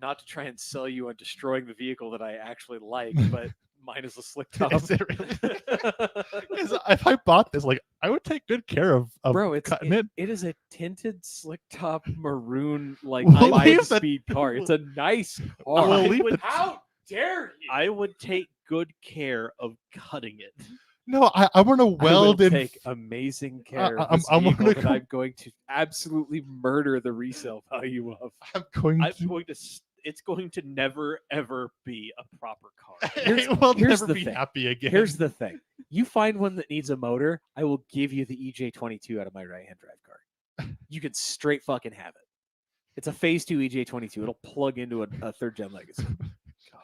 not to try and sell you on destroying the vehicle that I actually like, but mine is a slick top. Is it really? 'Cause if I bought this, like, I would take good care of Bro, it's cutting it. it is a tinted slick top maroon like Well, high leave the- speed car. It's a nice Well, car. leave the- How dare you? I would take good care of cutting it. No, I want to I will weld in. take amazing care of I'm- this I'm vehicle gonna that go- I'm going to absolutely murder the resale value of. I'm going I'm to. going to. It's going to never ever be a proper car. It will here's never the be thing. happy again. Here's the thing: you find one that needs a motor, I will give you the EJ22 out of my right-hand drive car. You can straight fucking have it. It's a Phase 2 EJ22. It'll plug into a 3rd gen Legacy.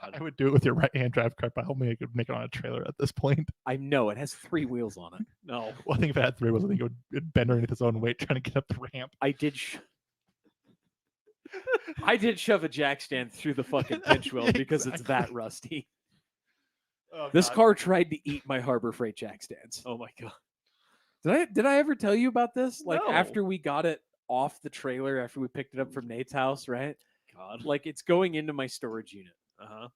I would do it with your right hand drive car, but hopefully I could make it on a trailer at this point. I know it has 3 wheels on it. No, Well, I think if it had 3 wheels, I think it'd bend underneath its own weight trying to get up the ramp. I did. I did shove a jack stand through the fucking pinch wheel because it's that Exactly. rusty. Oh, This God. car tried to eat my Harbor Freight jack stands. oh my god. Did I ever tell you about this? Like No. after we got it off the trailer, after we picked it up from Nate's house, right? God. Like it's going into my storage unit, Uh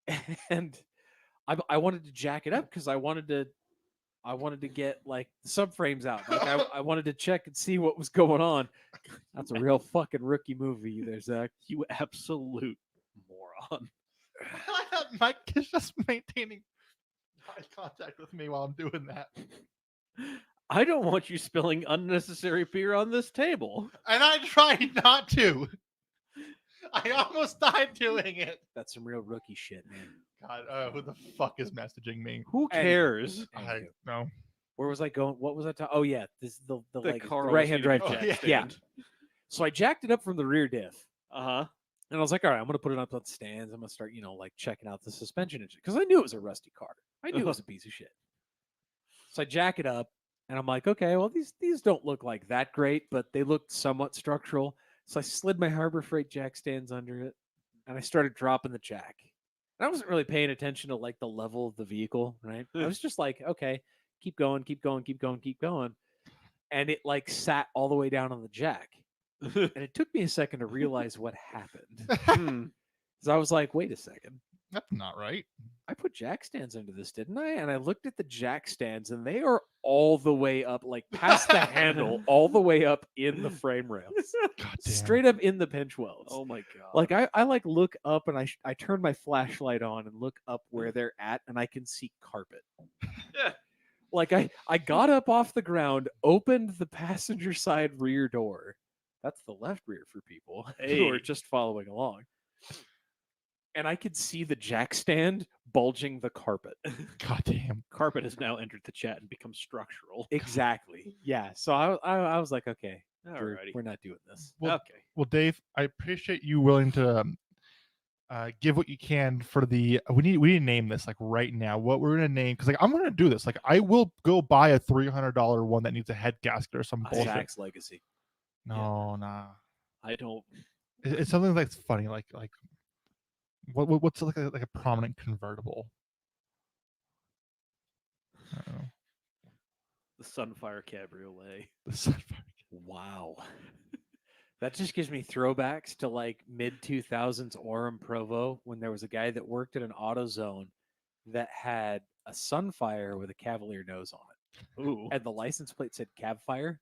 huh. and I wanted to jack it up because I wanted to get like the subframes out. Like I wanted to check and see what was going on. That's a real fucking rookie movie there, Zach. You absolute moron. Mike is just maintaining eye contact with me while I'm doing that. I don't want you spilling unnecessary beer on this table. And I tried not to. I almost died doing it. That's some real rookie shit, man. God, who the fuck is messaging me? Who Anyway. cares? I know. Where was I going? What was I talking? Oh yeah, this the The car right hand drive. Oh, jack. yeah. So I jacked it up from the rear diff. Uh-huh. And I was like, all right, I'm going to put it up on stands. I'm going to start, like checking out the suspension engine because I knew it was a rusty car. I knew it was a piece of shit. So I jack it up and I'm like, okay, well, these don't look like that great, but they looked somewhat structural. So I slid my Harbor Freight jack stands under it and I started dropping the jack. And I wasn't really paying attention to like the level of the vehicle, right? I was just like, okay, keep going, keep going, keep going, keep going. And it like sat all the way down on the jack. And it took me a second to realize what happened. So I was like, wait a second. That's not right. I put jack stands into this, didn't I? And I looked at the jack stands and they are all the way up, like past the handle, all the way up in the frame rails. God damn. Straight up in the pinch welds. Oh my god. Like I like look up and I turn my flashlight on and look up where they're at and I can see carpet. Like I got up off the ground, opened the passenger side rear door. That's the left rear for people who are Hey. just following along. And I could see the jack stand bulging the carpet. God damn. Carpet has now entered the chat and become structural. Exactly. Yeah. So I was like, okay, Alrighty. we're not doing this. Well, Okay. Well, Dave, I appreciate you willing to give what you can for the. We need to name this like right now. What we're gonna name because like I'm gonna do this. Like I will go buy a $300 one that needs a head gasket or some bullshit. Zach's legacy. No, nah. I don't. It's something that's funny. Like what's like a prominent convertible? I don't know. The Sunfire Cabriolet. The Sunfire. Wow. That just gives me throwbacks to like mid 2000s Orem Provo when there was a guy that worked at an AutoZone that had a Sunfire with a Cavalier nose on it. Ooh. And the license plate said Cavfire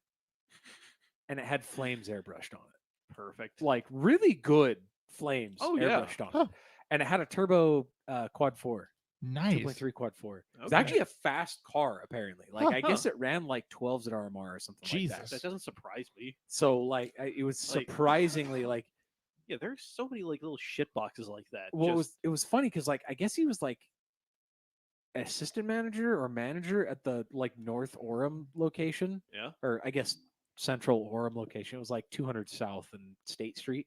and it had flames airbrushed on it. Perfect. Like really good flames Oh, yeah. airbrushed on Huh. it. And it had a turbo quad 4. Nice. 2.3 quad 4. It's Okay. actually a fast car, apparently. Like, Huh, I guess it ran like 12s at RMR or something like Jesus. that. That doesn't surprise me. So, like, it was Like- surprisingly like. Yeah, there's so many like little shit boxes like that. Well, Just- it was funny because like I guess he was like assistant manager or manager at the like North Orem location. Yeah. Or I guess Central Orem location. It was like 200 South and State Street.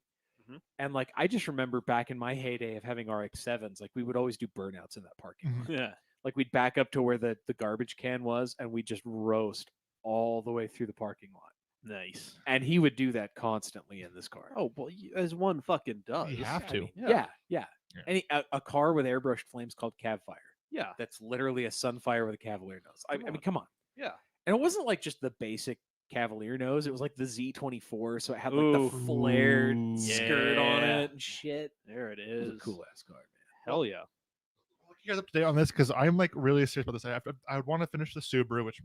Mhm. And like I just remember back in my heyday of having RX-7s, like we would always do burnouts in that parking lot. yeah. Like we'd back up to where the garbage can was and we'd just roast all the way through the parking lot. Nice. And he would do that constantly in this car. Oh, well, as one fucking does. You have I to. mean, Yeah. yeah. Yeah. Any a car with airbrushed flames called Cavfire. Yeah. That's literally a Sunfire with a Cavalier nose. I Come mean, on. come on. Yeah. And it wasn't like just the basic Cavalier nose. It was like the Z24, so it had like Ooh. the flared Ooh. skirt on Yeah. it and shit. There it It was is. a cool ass car, man. Hell yeah. I'll keep you guys up to date on this because I'm like really serious about this. I would want to finish the Subaru, which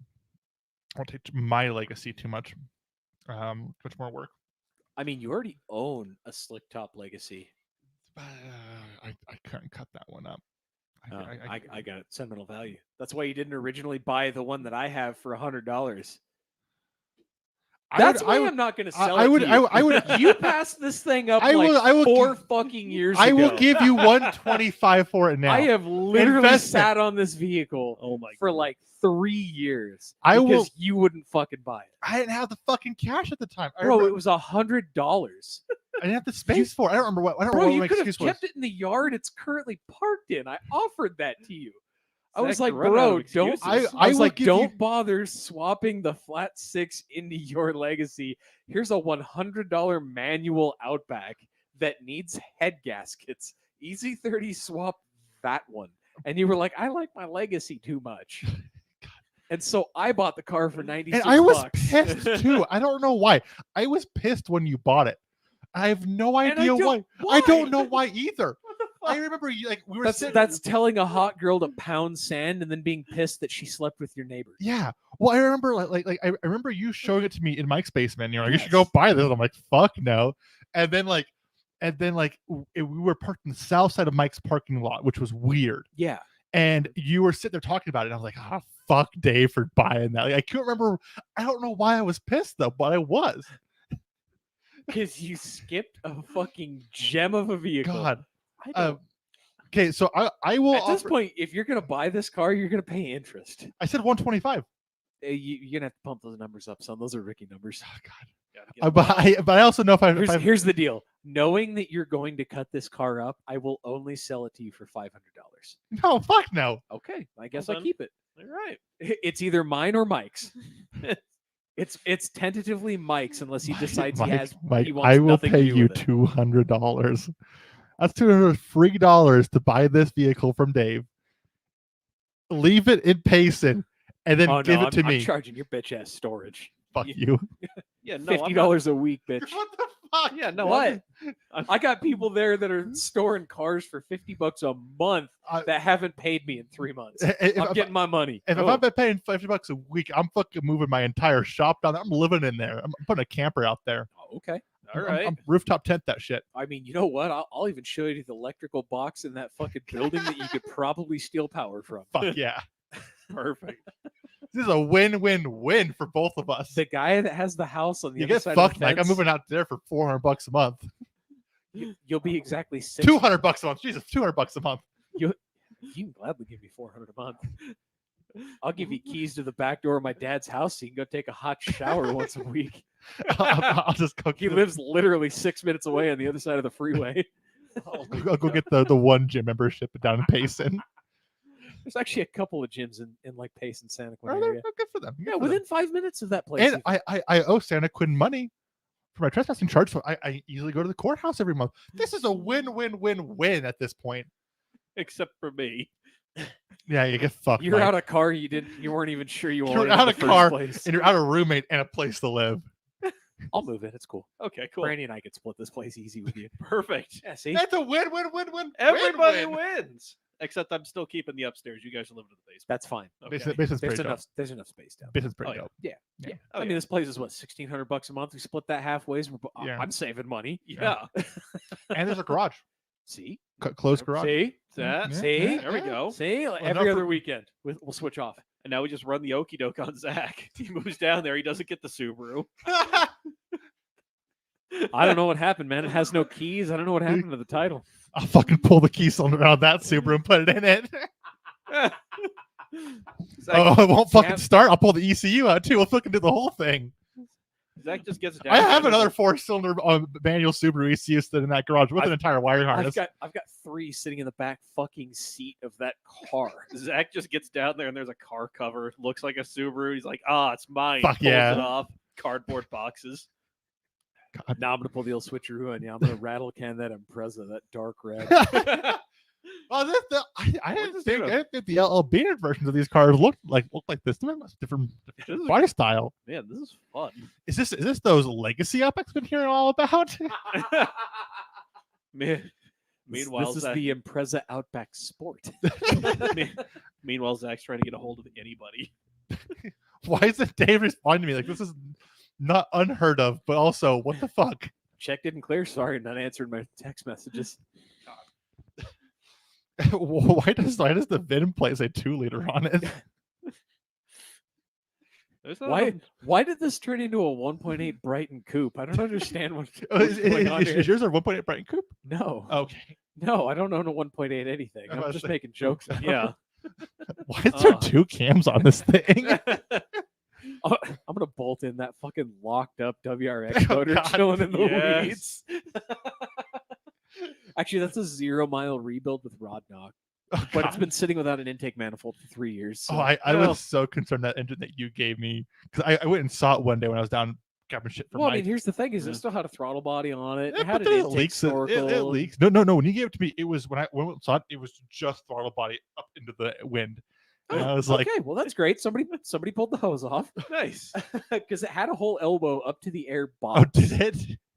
won't take my legacy too much more work. I mean, you already own a slick top Legacy. But I couldn't cut that one up. I got sentimental value. That's why you didn't originally buy the one that I have for $100. That's why I'm not going to sell I it would- to you. I would- You passed this thing up I like will 4 gi- fucking years I ago. will give you 125 for it now. I have literally Investment. sat on this vehicle Oh my for God. like 3 years. I will- because you wouldn't fucking buy it. I didn't have the fucking cash at the time. Bro, it was $100. I didn't have the space for it. I don't remember what. I don't Bro, remember you what my could have excuse was. kept it in the yard it's currently parked in. I offered that to you. I was Zach, like, you're running out bro, of don't. excuses. I was will like, give don't you- bother swapping the flat 6 into your Legacy. Here's a $100 manual Outback that needs head gaskets. Easy 30 swap that one. And you were like, I like my Legacy too much. And so I bought the car for 96 And I was bucks. pissed too. I don't know why. I was pissed when you bought it. I have no And I idea don't- why. I don't why? know why either. What the I fuck? remember you like we were That's sitting. that's telling a hot girl to pound sand and then being pissed that she slept with your neighbor. Yeah. Well, I remember I remember you showing it to me in Mike's basement. You're like, you should go Yes. buy this. I'm like, fuck no. And then we were parked in the south side of Mike's parking lot, which was weird. Yeah. And you were sitting there talking about it. And I was like, ah, fuck Dave for buying that. Like, I can't remember. I don't know why I was pissed though, but I was. Because you skipped a fucking gem of a vehicle. God. I don't. Okay, so I will. At this offer- point, if you're gonna buy this car, you're gonna pay interest. I said 125. You're gonna have to pump those numbers up, son. Those are Ricky numbers. Oh, God. Gotta get But I also know if Here's, I here's the deal. Knowing that you're going to cut this car up, I will only sell it to you for $500. no, fuck no. Okay, I guess Well I done. keep it. All right. It's either mine or Mike's. It's tentatively Mike's unless he decides he has. Mike, he wants I will nothing to pay do you with it. $200. That's $200 free dollars to buy this vehicle from Dave. Leave it in Payson and then Oh, give no, it to I'm me. charging your bitch ass storage. Fuck Yeah. you. Yeah, no, I'm not- $50 a week, bitch. What the fuck? Yeah, no, What? I'm- I got people there that are storing cars for $50 a month I- that haven't paid me in 3 months. If, I'm getting my money. if Oh, I've been paying $50 a week, I'm fucking moving my entire shop down there. I'm living in there. I'm putting a camper out there. okay. All I'm- right. I'm rooftop tent that shit. I mean, you know what? I'll even show you the electrical box in that fucking building that you could probably steal power from. Fuck yeah. Perfect. This is a win-win-win for both of us. The guy that has the house on the You other get side fucked, of the Mike. I'm fence, moving out there for $400 a month. You'll be exactly $600. $200 a month. Jesus, $200 a month. You can gladly give me $400 a month. I'll give you keys to the back door of my dad's house so you can go take a hot shower once a week. I'll just go. He lives literally 6 minutes away on the other side of the freeway. I'll go get the one gym membership down in Payson. There's actually a couple of gyms in like Pace and Santa Quinn Are there? area. Oh, good for them. Good Yeah, for within them. 5 minutes of that place. And I owe Santa Quinn money for my trespassing charge, so I easily go to the courthouse every month. This is a win-win-win-win at this point. Except for me. Yeah, you get fucked. You're Mike. out of car. You weren't even sure you You're wanted out in of the first car, place. and you're out of roommate and a place to live. I'll move in. It's cool. Okay, cool. Brandy and I could split this place easy with you. Perfect. Yeah, see. That's a win-win-win-win. Everybody win-win. wins. Except I'm still keeping the upstairs. You guys are living in the basement. That's fine. Okay. Basement's There's pretty dope. enough. There's enough space down. Basement's pretty Oh, yeah. dope. Yeah. Yeah. Oh, I mean, yeah. this place is what $1,600 a month. We split that halfways. Yeah. I'm saving money. Yeah. And there's a garage, See. closed garage. See. That. Yeah, See? yeah, There we yeah. go. See. enough Every for- other weekend, we'll switch off. And now we just run the okey doke on Zach. He moves down there. He doesn't get the Subaru. I don't know what happened, man. It has no keys. I don't know what happened to the title. I'll fucking pull the key cylinder out of that Subaru and put it in it. Zach, Oh, it won't fucking Zach- start. I'll pull the ECU out too. We'll fucking do the whole thing. Zach just gets down. I have there. another 4-cylinder manual Subaru ECU sitting in that garage with an entire wire harness. I've got 3 sitting in the back fucking seat of that car. Zach just gets down there and there's a car cover. Looks like a Subaru. He's like, it's mine. Fuck Pulls yeah. it off. Cardboard boxes. God. Now I'm gonna pull the old switcheroo on you. I'm gonna rattle can that Impreza, that dark red. Well, I didn't What's think, it? I didn't think the Albanian versions of these cars look like this. They're different This is- body style. Man, this is fun. Is this those legacy up I've been hearing all about? Man, meanwhile, this is Zach, the Impreza Outback Sport. meanwhile, Zach's trying to get a hold of anybody. Why isn't Dave responding to me? Like, this is not unheard of, but also what the fuck? Check didn't clear. Sorry, not answering my text messages. why does the VIN plate say 2-liter on it? There's not Why? enough- Why did this turn into a 1.8 Brighton coupe? I don't understand what's Is, going on here. is yours a 1.8 Brighton Coupe? No, Okay. no, I don't own a 1.8 anything. I I'm was just saying- making jokes. Yeah. Why is there Oh. 2 cams on this thing? I'm gonna bolt in that fucking locked up WRX Oh, motor God. chilling in the Yes. weeds. Actually, that's a 0-mile rebuild with rod knock, Oh, but it's God. been sitting without an intake manifold for 3 years. So. Oh, I Well- was so concerned that engine that you gave me because I went and saw it one day when I was down grabbing shit from well, I Mike. mean, here's the thing: is Yeah. it still had a throttle body on it? Yeah, It had but an then intake it snorkel. leaks. No. When you gave it to me, it was when we saw it. It was just throttle body up into the wind. And I was like, okay, well, that's great. Somebody pulled the hose off Nice. because it had a whole elbow up to the air "Oh, box. did it?"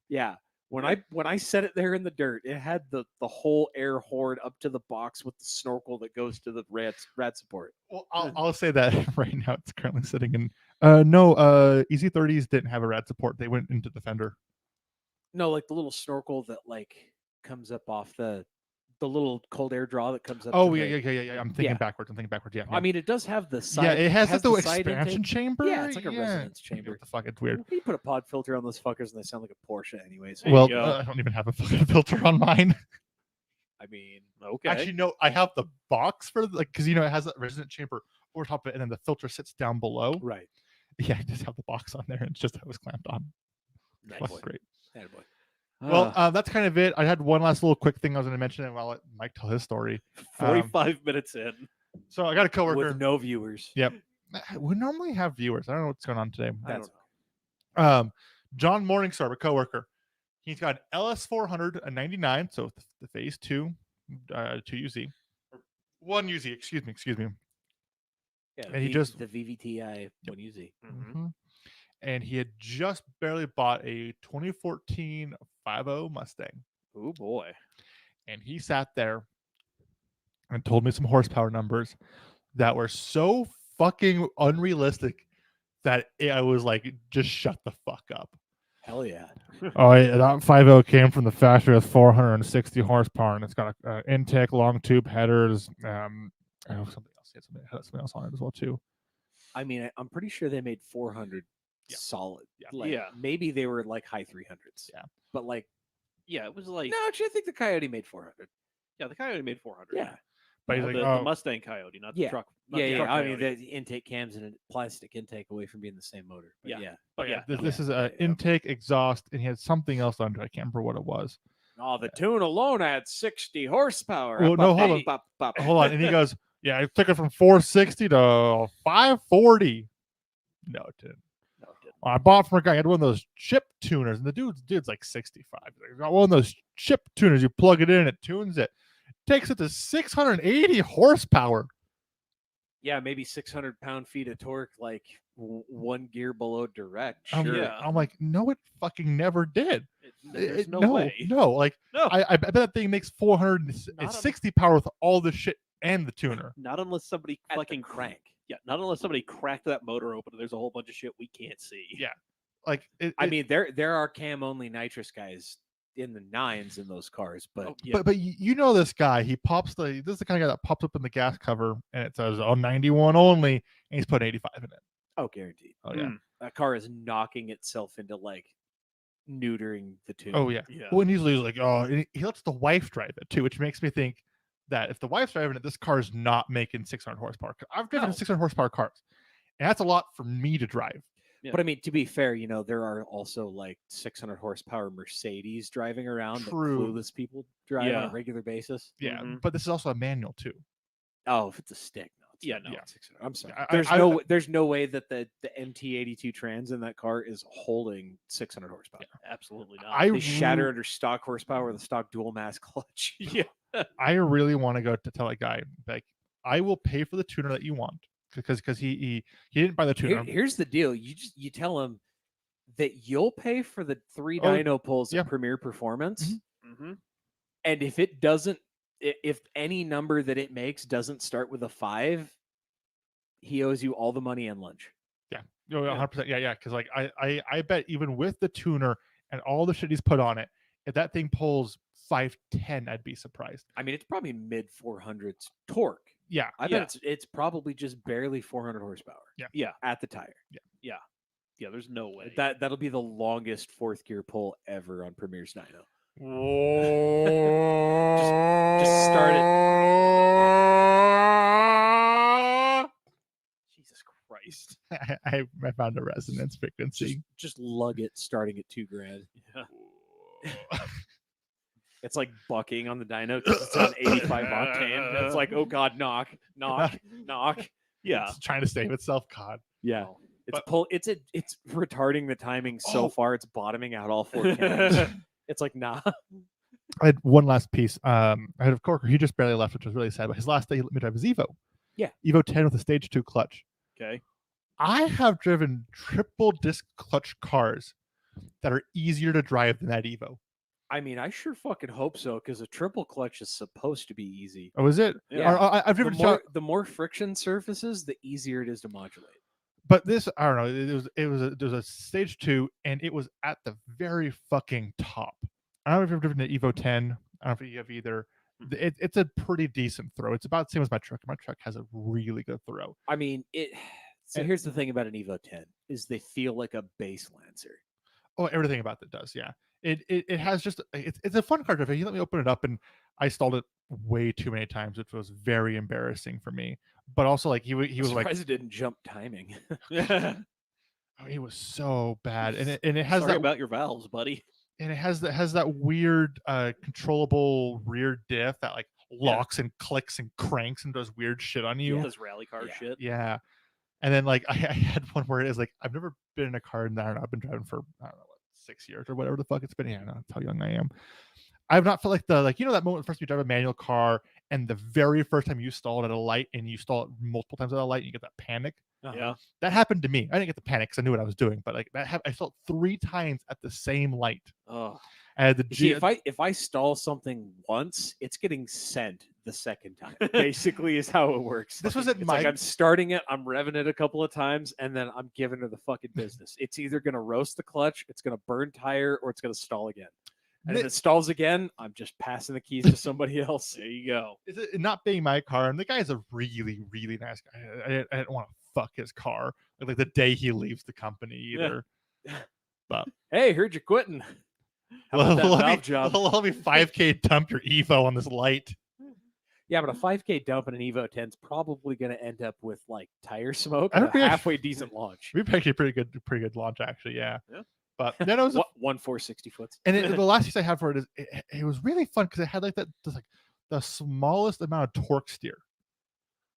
Yeah. When I set it there in the dirt, it had the whole air horn up to the box with the snorkel that goes to the rad support. Well, I'll say that right now it's currently sitting in. No, EZ30s didn't have a rad support. They went into the fender. No, like the little snorkel that like comes up off the little cold air draw that comes up. Oh to yeah. the- I'm thinking Yeah. backwards. Yeah. I mean, it does have the side. yeah, it has like the the side expansion intake. chamber. Yeah, it's like a resonance What chamber. the fuck? It's weird. You put a pod filter on those fuckers, and they sound like a Porsche, anyways. There you Well, go. I don't even have a fucking filter on mine. I mean, Okay. Actually, no, I have the box for because it has that resonant chamber over top of it, and then the filter sits down below. Right. Yeah, I just have the box on there, and it's just how it was clamped on. Nice. That's great. Attaboy. Well, that's kind of it. I had one last little quick thing I was going to mention, and I'll let Mike tell his story. 45 minutes in. So I got a coworker. With no viewers. Yep. We normally have viewers. I don't know what's going on today. That's John Morningstar, a coworker. He's got an LS400, a 99, so the phase 2, 2UZ. Or 1UZ, excuse me. yeah, and he just- the VVTi 1UZ. Mhm. And he had just barely bought a 2014 5.0 Mustang. Oh boy. And he sat there and told me some horsepower numbers that were so fucking unrealistic that I was like, just shut the fuck up. Hell yeah. Oh, yeah, that 5.0 came from the factory with 460 horsepower, and it's got an intake, long tube headers. I know something else. It had something else on it as well too. I mean, I'm pretty sure they made 400 Yeah. solid. Yeah. Like, Yeah. maybe they were like high 300s. Yeah. But like, Yeah, it was like no, actually, I think the Coyote made 400. yeah, the Coyote made 400. Yeah. But Yeah, he's the, like, the Mustang Coyote, not the Yeah. truck. not Yeah, the yeah. truck I mean, Coyote. the intake cams and a plastic intake away from being the same motor. But Yeah. yeah. But yeah, this is yeah, an yeah. intake, exhaust, and he had something else under it. I can't remember what it was. Oh, the tune alone had 60 horsepower. Well, no, hold on. Hold on. And he goes, yeah, I took it from 460 to 540. No, it didn't. No, it didn't. I bought from a guy. He had one of those chip tuners, and the dude's like 65. He's got one of those chip tuners. You plug it in, it tunes it. Takes it to 680 horsepower. Yeah, maybe 600 pound-feet of torque, like one gear below direct. I'm, Sure. Yeah. I'm like, no, it fucking never did. There's no, no way. No, like No. I bet that thing makes 460 power with all the shit and the tuner. Not unless somebody At the fucking crank. Yeah, not unless somebody cracked that motor open and there's a whole bunch of shit we can't see. Yeah. Like I mean, there are cam only nitrous guys in the 9s in those cars, but Oh, yeah. but you know this guy. He pops this is the kind of guy that pops up in the gas cover and it says, "Oh, 91 only," and he's putting 85 in it. oh, guaranteed. Oh yeah. That car is knocking itself into like neutering the tune. Oh yeah. Yeah. Well, and he's like, oh, and he lets the wife drive it too, which makes me think that if the wife's driving it, this car is not making 600 horsepower. 'Cause I've driven No. 600 horsepower cars, and that's a lot for me to drive. Yeah. But I mean, to be fair, there are also like 600 horsepower Mercedes driving around True. that clueless people drive on Yeah. a regular basis. Yeah, Mhm. but this is also a manual too. Oh, if it's a stick, no. It's Yeah, not- no. not 600. I'm sorry. I- There's no way that the MT82 trans in that car is holding 600 horsepower. Absolutely not. I They shatter re- under stock horsepower with a stock dual mass clutch. yeah. I really want to go to tell a guy like, I will pay for the tuner that you want because he didn't buy the tuner. Here's the deal: you tell him that you'll pay for the 3 Oh, dyno pulls yeah. of Premier Performance, Mm-hmm. and if it doesn't, if any number that it makes doesn't start with a 5, he owes you all the money and lunch. Yeah, 100%. Yeah, because like I bet even with the tuner and all the shit he's put on it, if that thing pulls 510, I'd be surprised. I mean, it's probably mid 400s torque. Yeah, I Yeah. bet it's probably just barely 400 horsepower. Yeah. At the tire. Yeah, there's no way. That'll be the longest 4th gear pull ever on Premier's dyno. just start Jesus Christ. I found a resonance frequency. Just lug it starting at $2,000. Yeah. It's like bucking on the dyno because it's on 85 octane. And it's like, oh god, knock. Yeah. It's trying to save itself. God. Yeah. Oh. It's it's retarding the timing so Oh. far it's bottoming out all 4 cams. It's like nah. I had one last piece. I had a coworker. He just barely left, which was really sad. But his last day, he let me drive his Evo. Yeah. Evo 10 with a stage 2 clutch. Okay. I have driven triple disc clutch cars that are easier to drive than that Evo. I mean, I sure fucking hope so because a triple clutch is supposed to be easy. Oh, is it? Yeah. I've The driven more, the more friction surfaces, the easier it is to modulate. but this, I don't know. There was a stage 2, and it was at the very fucking top. I don't know if you've driven the Evo 10. I don't know if you have either. It's a pretty decent throw. It's about the same as my truck. My truck has a really good throw. I mean, it. So And- here's the thing about an Evo 10 is they feel like a base Lancer. Oh, everything about that does, yeah. It has just it's a fun car drive. He let me open it up, and I stalled it way too many times, which was very embarrassing for me. But also, like he was like, surprised it didn't jump timing. oh, he was so bad, and it has Sorry that about your valves, buddy. and it has that weird controllable rear diff that like locks and clicks and cranks and does weird shit on you. This rally car Yeah. shit. Yeah. And then like I had one where it is like I've never been in a car and I don't know, I've been driving for I don't know what 6 years or whatever the fuck it's been. Yeah, I don't know that's how young I am. I've not felt like that moment first you drive a manual car and the very first time you stall it at a light and you stall it multiple times at a light and you get that panic. Yeah. That happened to me. I didn't get the panic because I knew what I was doing, but like I felt 3 times at the same light. Oh, I had the You see, G. if I stall something once, it's getting sent the second time. Basically, is how it works. This was Like, at it's my- like I'm starting it, I'm revving it a couple of times, and then I'm giving her the fucking business. It's either gonna roast the clutch, it's gonna burn tire, or it's gonna stall again. And if Thi- it stalls again, I'm just passing the keys to somebody else. there you go. Is it not being my car? And the guy is a really, really nice guy. I didn't want to fuck his car like the day he leaves the company either. Hey, heard you quitting. How about that valve job? Let me 5K dump your Evo on this light. Yeah, but a 5K dump in an Evo 10 is probably going to end up with like tire smoke I and don't a think I- halfway decent launch. We've actually pretty good launch actually. Yeah. Yeah. But then it was What, 1 460 foots. and the last piece I had for it is it was really fun because it had like that just like the smallest amount of torque steer,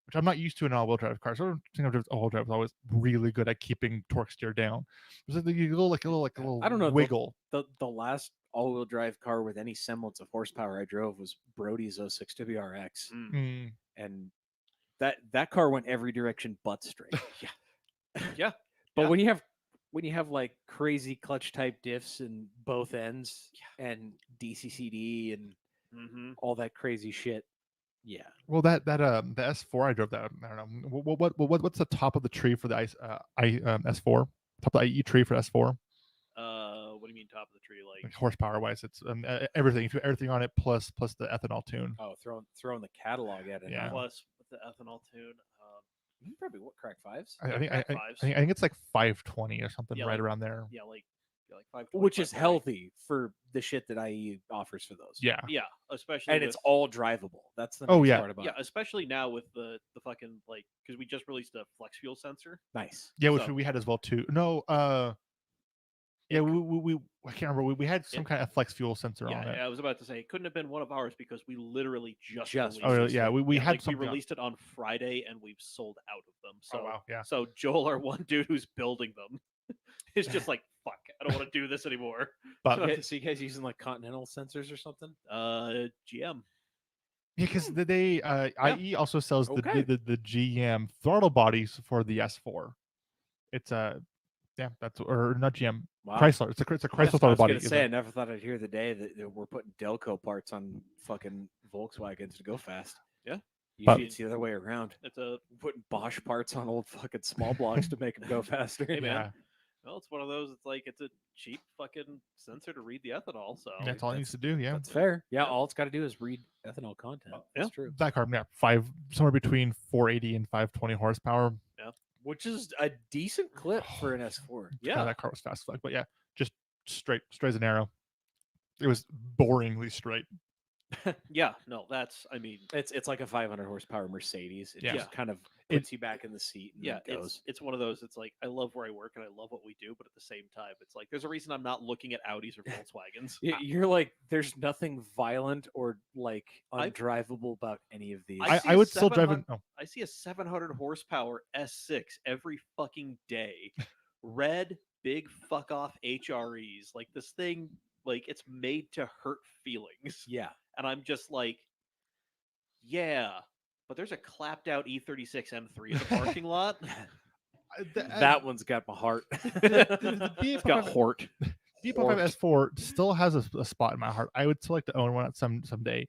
which I'm not used to in an all-wheel drive car. So I don't think all-wheel drive was always really good at keeping torque steer down. It was like a little I don't know, wiggle. The last all-wheel drive car with any semblance of horsepower I drove was Brody's 06 WRX, Mm. and that car went every direction but straight. Yeah. But Yeah. when you have like crazy clutch type diffs in both ends and DCCD and Mm-hmm. all that crazy shit, yeah, Well, the S4 I drove that. I don't know what's the top of the tree for the S4? Top of the IE tree for S4, What do you mean top of the tree? like Like, horsepower wise, it's everything on it plus the ethanol tune. oh, throwing the catalog at it. Yeah. huh? plus with the ethanol tune. You can probably crack fives, I think crack I fives. think it's like 520 or something Yeah, right like- around there. Yeah, like 5. which is healthy for the shit that IE offers for those. Yeah. Yeah, especially and with, it's all drivable. That's the Oh, nice yeah. part about yeah, it. especially now with the fucking like because we just released a flex fuel sensor. Nice. Yeah, which So- we had as well too. No, yeah, we I can't remember. We had some kind of flex fuel sensor on it. Yeah, I was about to say it couldn't have been one of ours because we literally just Just released Oh, really? this Yeah, thing. we had like, we something on- released it on Friday and we've sold out of them. So Oh wow, yeah. so Joel, our one dude who's building them, is just like fuck. I don't want to do this anymore. But So you guys using like Continental sensors or something? GM. yeah, because they IE also sells Okay. the GM throttle bodies for the S4. It's yeah, that's or not GM Wow. Chrysler. It's a Chrysler I was throttle body. gonna say, I never thought I'd hear the day that we're putting Delco parts on fucking Volkswagens to go fast. Yeah. But- Usually it's the other way around. It's a Putting Bosch parts on old fucking small blocks to make them go faster. Hey, man. Yeah, well, it's one of those. It's like it's a cheap fucking sensor to read the ethanol. So that's all it needs to do. Yeah, That's fair. Yeah, Yeah. all it's got to do is read ethanol content. Yeah. That's true. that car, yeah, somewhere between 480 and 520 horsepower. Which is a decent clip for an S4. God, yeah, that car was fast as fuck. But yeah, just straight as an arrow. It was boringly straight. yeah. No, that's. I mean, It's like a 500 horsepower Mercedes. It Yeah. just kind of It- puts you back in the seat. And yeah, then goes. it's one of those. It's like I love where I work and I love what we do, but at the same time, it's like there's a reason I'm not looking at Audis or Volkswagens. You're like, there's nothing violent or like I- undrivable about any of these. I see I a would still drive it. 700 I see a 700 horsepower S6 every fucking day. Red, big fuck off HREs. Like this thing, like it's made to hurt feelings. Yeah. And I'm just like, yeah, but there's a clapped out E36 M3 in the parking lot. That one's got my heart. It's got hort. D45 S4 still has a spot in my heart. I would still like to own one at someday,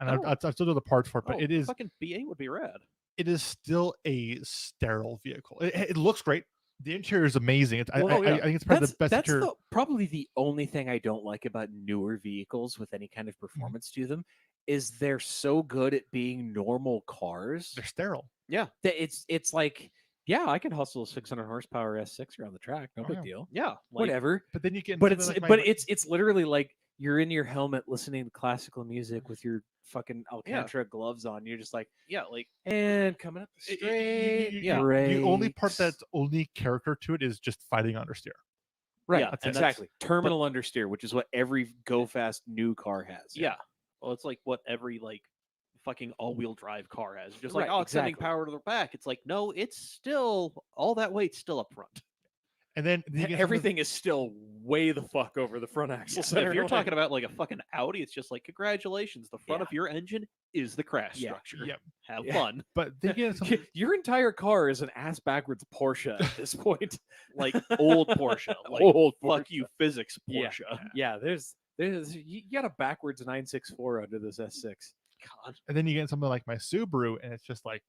and Oh. I'd still do the parts for it. But Oh, it is fucking B8 would be rad. it is still a sterile vehicle. It looks great. The interior is amazing. It's, Well, I think it's probably the best that's interior. probably the only thing I don't like about newer vehicles with any kind of performance to them is they're so good at being normal cars They're sterile. that it's like Yeah, I can hustle a 600 horsepower S6 around the track. No Oh, big yeah. deal. Yeah, like, Whatever. But then you get But into it's something like my- it's literally like you're in your helmet listening to classical music with your fucking Alcantara gloves on. You're just like, yeah, like and coming up the straight. yeah. The only part brakes. that's only character to it is just fighting understeer. right. yeah, that's it. exactly. Terminal understeer, which is what every go fast new car has. yeah. Well, it's like what every like fucking all-wheel drive car has. Just like, Right, oh, it's sending exactly. power to the back. It's like, no, it's still all that weight's still up front. And then you get some of- Everything is still way the fuck over the front axle. So if you're talking about like a fucking Audi, it's just like, congratulations, the front Yeah. of your engine is the crash Yeah, structure. yep. Have Yeah. fun. But then you get some, your entire car is an ass backwards Porsche at this point. Like old Porsche. Like Old fuck Porsche. you physics Yeah. Porsche. Yeah, there's you got a backwards 964 under this S6. God. and then you get something like my Subaru, and it's just like,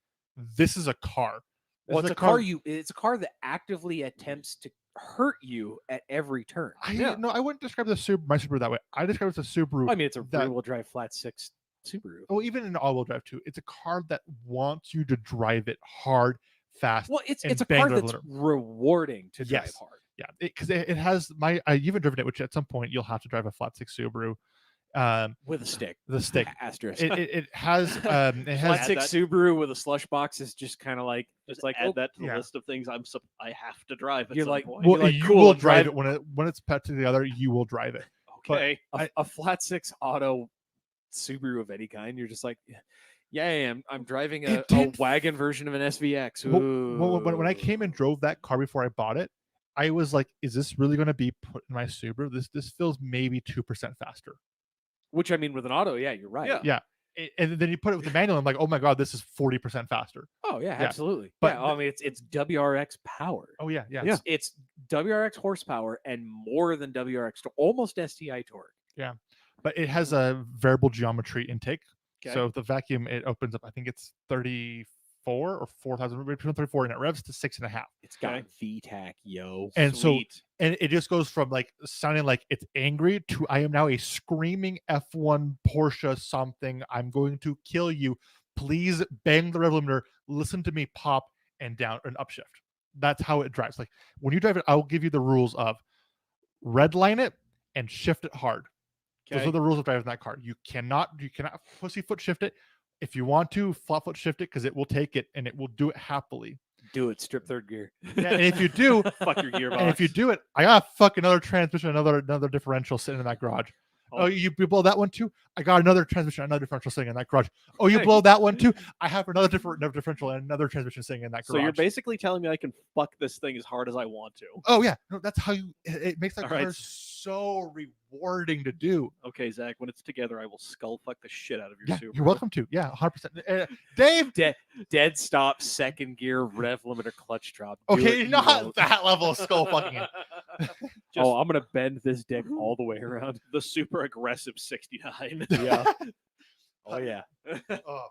this is a car. This Well, is it's a car it's a car that actively attempts to hurt you at every turn. No, I wouldn't describe my Subaru that way. I describe it as a Subaru. I mean, it's a that- rear-wheel drive flat six Subaru. Oh, even in all-wheel drive too. It's a car that wants you to drive it hard, fast. Well, it's and a bang car the that's limiter. rewarding to drive Yes. hard. Yeah, because it has I've even driven it, which at some point you'll have to drive a flat six Subaru. With a stick. The stick. Asterisk. It has it Flat has six that- Subaru with a slush box is just kind of like Just like add oh, that to the yeah. list of things I have to drive at You're some like, point. well, you're like, you cool, will drive drive- it when it's put together. You will drive it. but okay. a flat six auto Subaru of any kind. You're just like, yeah, I am. I'm driving a did- wagon version of an SVX. When I came and Ooh. drove that car before I bought it, I was like, "Is this really going to be put in my Subaru? This feels maybe 2% faster." Which I mean, with an auto, yeah, you're right. Yeah. And then you put it with the manual, I'm like, "Oh my god, this is 40% faster." Oh yeah, Yeah. absolutely. But But I mean, it's WRX power. Oh yeah, yeah, Yeah. It's WRX horsepower and more than WRX, almost STI torque. But it has a variable geometry intake. Okay. So the vacuum it opens up. I think it's 34 or 4,000, between 34, and it revs to 6.5. It's got Okay. VTAC, yo. And so Sweet. and it just goes from like sounding like it's angry to I am now a screaming F1 Porsche something. I'm going to kill you. Please bang the rev limiter. Listen to me pop and down and upshift. That's how it drives. Like when you drive it, I'll give you the rules of red line it and shift it hard. Those Okay. are the rules of driving that car. You cannot pussyfoot shift it. If you want to, flat foot shift it because it will take it and it will do it happily. Do it. Strip third gear. Yeah, and if you do, Fuck your gearbox. and if you do it, I got fuck another transmission, another differential sitting in that garage. Oh, you blow that one too? I got another transmission, another differential sitting in that garage. Oh, you Hey. blow that one too? I have another differential and another transmission sitting in that So garage. you're basically telling me I can fuck this thing as hard as I want to. Oh yeah, no, that's how you. It makes that All car right. so rewarding to do. Okay, Zach, when it's together, I will skull fuck the shit out of your Yeah, Subaru. you're welcome to. Yeah, 100%. Dave. Dead stop, second gear, rev limiter, clutch drop. Do Okay, it, you not won't. that level of skull fucking it. Just Oh, I'm gonna bend this dick all the way around. the super aggressive 69. Yeah. Oh yeah. Oh,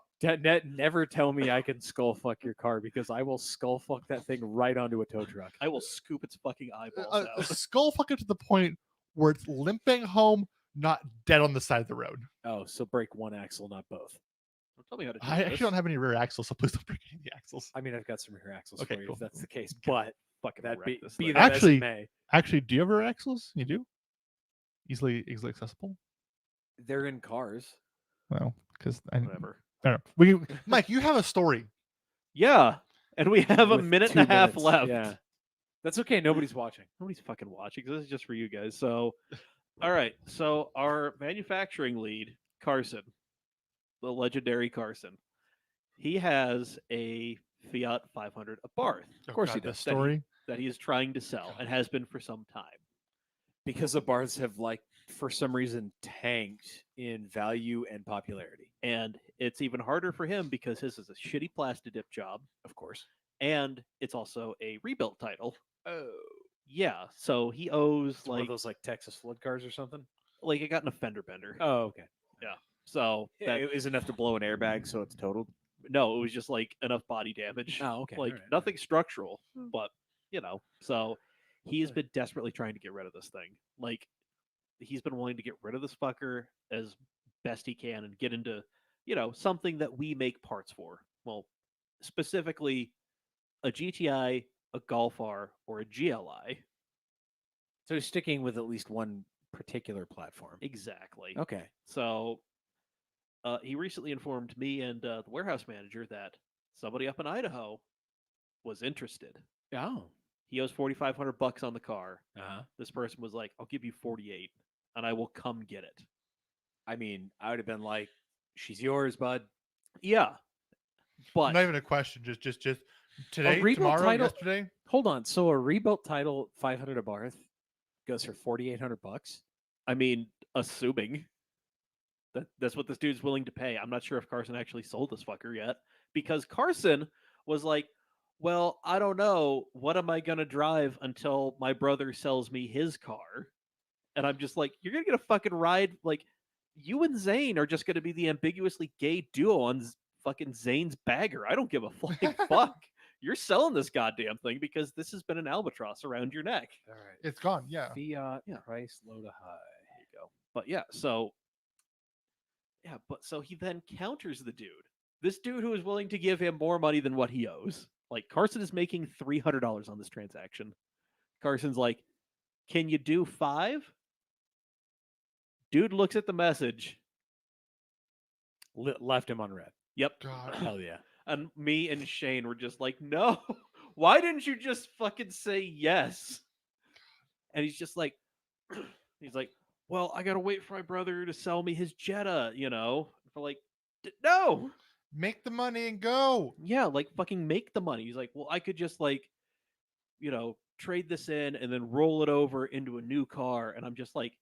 Never tell me I can skull fuck your car because I will skull fuck that thing right onto a tow truck. I will scoop its fucking eyeballs out. skull fucking to the point where it's limping home, not dead on the side of the road. Oh, so break one axle, not both. Don't tell me how to do I this. actually don't have any rear axles, so please don't break any of the axles. I mean, I've got some rear axles Okay, for you cool. if that's the case. But fucking that wreck be, this be thing. that Actually- as it may, Actually, do you have rear axles? You do? Easily accessible? they're in cars. Well, because I don't Whatever. know. Mike, you have a story. Yeah, and we have a with minute 2 and a half minutes. left. Yeah. That's okay. Nobody's watching. Nobody's fucking watching. This is just for you guys. So, all right. So our manufacturing lead, Carson, the legendary Carson, he has a Fiat 500 Abarth Of course he The does. story. that he is trying to sell and has been for some time. Because the bars have, like, for some reason, tanked in value and popularity. And it's even harder for him because his is a shitty Plastidip job, Of course. and it's also a rebuilt title. Oh. Yeah, so he owes It's one of like those, like, Texas flood cars or something. it got in a fender bender. Oh, okay. So that It was enough to blow an airbag, so it's totaled. no, it was just like enough body damage. Oh, okay. Like alright, nothing structural, Hmm. but so he has Okay. been desperately trying to get rid of this thing. Like he's been wanting to get rid of this fucker as best he can and get into something that we make parts for. Well, specifically a GTI, a Golf R, or a GLI. So he's sticking with at least one particular platform. Exactly. Okay. So he recently informed me and the warehouse manager that somebody up in Idaho was interested. Oh. He owes $4,500 on the car. Uh-huh. This person was like, "I'll give you 48, and I will come get it." I mean, I would have been like, she's yours, bud. Yeah, but Not even a question. Just today, rebuilt tomorrow, title- yesterday. Hold on. So a rebuilt title 500 a Barth goes for $4,800. I mean, assuming that's what this dude's willing to pay. I'm not sure if Carson actually sold this fucker yet, because Carson was like, "Well, I don't know. What am I gonna drive until my brother sells me his car?" And I'm just like, "You're gonna get a fucking ride. Like, you and Zane are just gonna be the ambiguously gay duo on fucking Zane's bagger. I don't give a flying fuck. You're selling this goddamn thing because this has been an albatross around your neck." All right. It's gone. Yeah. Fiat Yeah. price low to high. There you go. But yeah, so he then counters the dude. This dude who is willing to give him more money than what he owes. Like, Carson is making $300 on this transaction. Carson's like, "Can you do 5?" Dude looks at the message. Left him on red. Yep. God. Hell yeah. And me and Shane were just like, "No, why didn't you just fucking say yes?" And he's just like, he's like, "Well, I gotta wait for my brother to sell me his Jetta, you know." For like, no, Make the money and go. yeah, like fucking make the money. He's like, "Well, I could just like, trade this in and then roll it over into a new car." And I'm just like,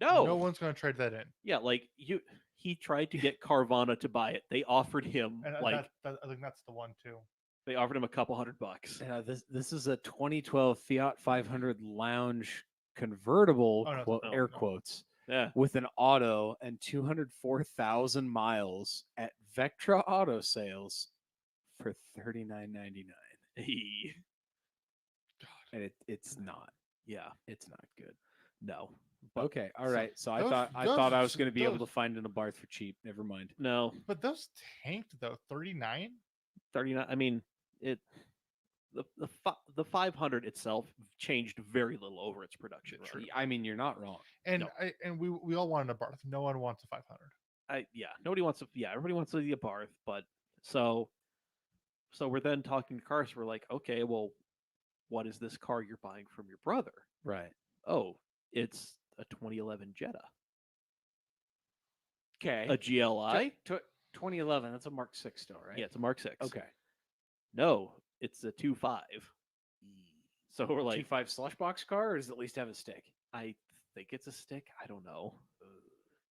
no, No one's gonna trade that in. yeah, like he tried to get Carvana to buy it. They offered him And like I think that's the one too. they offered him a couple $100. Yeah, this is a 2012 Fiat 500 Lounge convertible, Oh, no, no, air no. quotes, Yeah. with an auto and 204,000 miles at Vectra Auto Sales for $39.99. He, And it's not. yeah, It's not good. no. Okay, all so right. So I those- thought I was going to be able to find it in a Barth for cheap. Never mind. No, But those tanked though. 39. 39. I mean, the 500 itself changed very little over its production. run. I mean, you're not wrong. And No. we all wanted a Barth. No one wants a 500. Nobody wants to. Yeah, everybody wants to see a Barth, but so we're then talking to Carson. We're like, okay, well, what is this car you're buying from your brother? Right. Oh, it's a 2011 Jetta, Okay. a GLI. 2011. That's a Mark 6 still, right? Yeah, it's a Mark 6. Okay. No, it's a 2.5. So we're like, 2.5 slush box car, or does it at least have a stick? I think it's a stick. I don't know.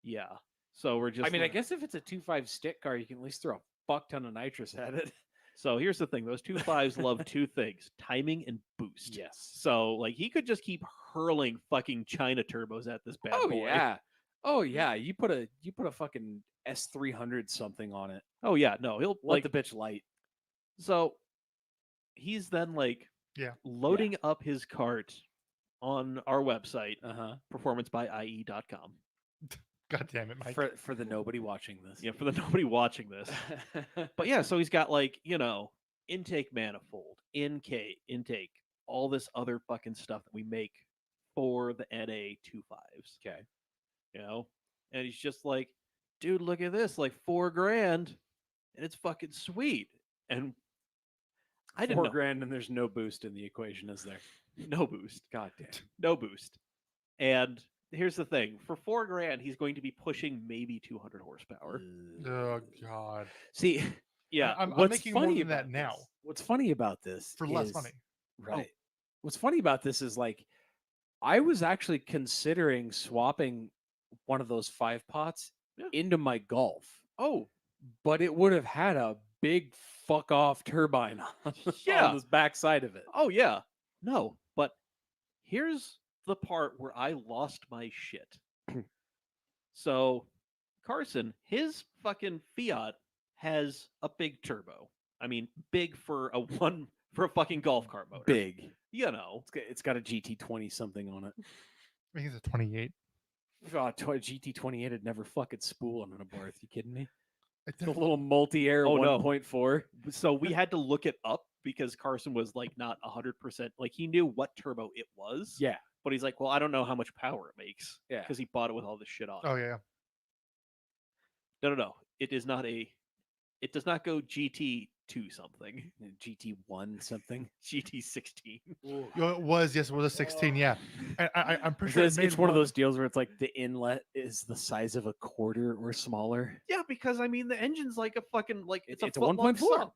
Yeah. So we're just. I mean, I like- guess if it's a 2.5 stick car, you can at least throw a fuck ton of nitrous at it. So here's the thing: those 2.5s love two things: timing and boost. Yes. So like he could just keep hurling fucking China turbos at this bad Oh boy. yeah. Oh yeah. You put a fucking S300 something on it. Oh yeah. No, he'll Let like the bitch light. so. He's then like Yeah. loading up his cart on our website, Uh performancebyie.com. God damn it, huh. Mike. For the nobody watching this. Yeah, for the nobody watching this. But yeah, so he's got like, intake manifold, intake, all this other fucking stuff that we make for the NA 2.5s. Okay. And he's just like, dude, look at this, like $4,000, and it's fucking sweet. And I didn't know. $4,000 and there's no boost in the equation, is there? No boost. God damn. No boost. And here's the thing: for $4,000, he's going to be pushing maybe 200 horsepower. Oh God. See, Yeah. I'm what's making more funny than that about now this- What's funny about this for less is- money. Right. What's funny about this is like I was actually considering swapping one of those 5 pots Yeah. into my Golf, Oh, but it would have had a big fuck off turbine on, Yeah. on the back side of it. oh yeah. No, but here's the part where I lost my shit. So, Carson, his fucking Fiat has a big turbo. I mean, big for a fucking golf cart motor. Big. It's got a GT20 something on it. I think it's a 28. Oh, GT28 would never fucking spool on a Barth. You kidding me? The little multi-air Oh, no. 1.4. So we had to look it up because Carson was like not 100%. Like he knew what turbo it was. Yeah. But he's like, well, I don't know how much power it makes. Yeah. Because he bought it with all this shit on. Oh yeah. No. It is not a. It does not go GT2 something. GT1 something. GT16. It was, yes, it was a 16. Yeah, and I'm pretty sure It's, it made it's one of those deals where it's like the inlet is the size of a quarter or smaller. Yeah, because I mean the engine's like a fucking like it's a It's a foot long 1.4. sub.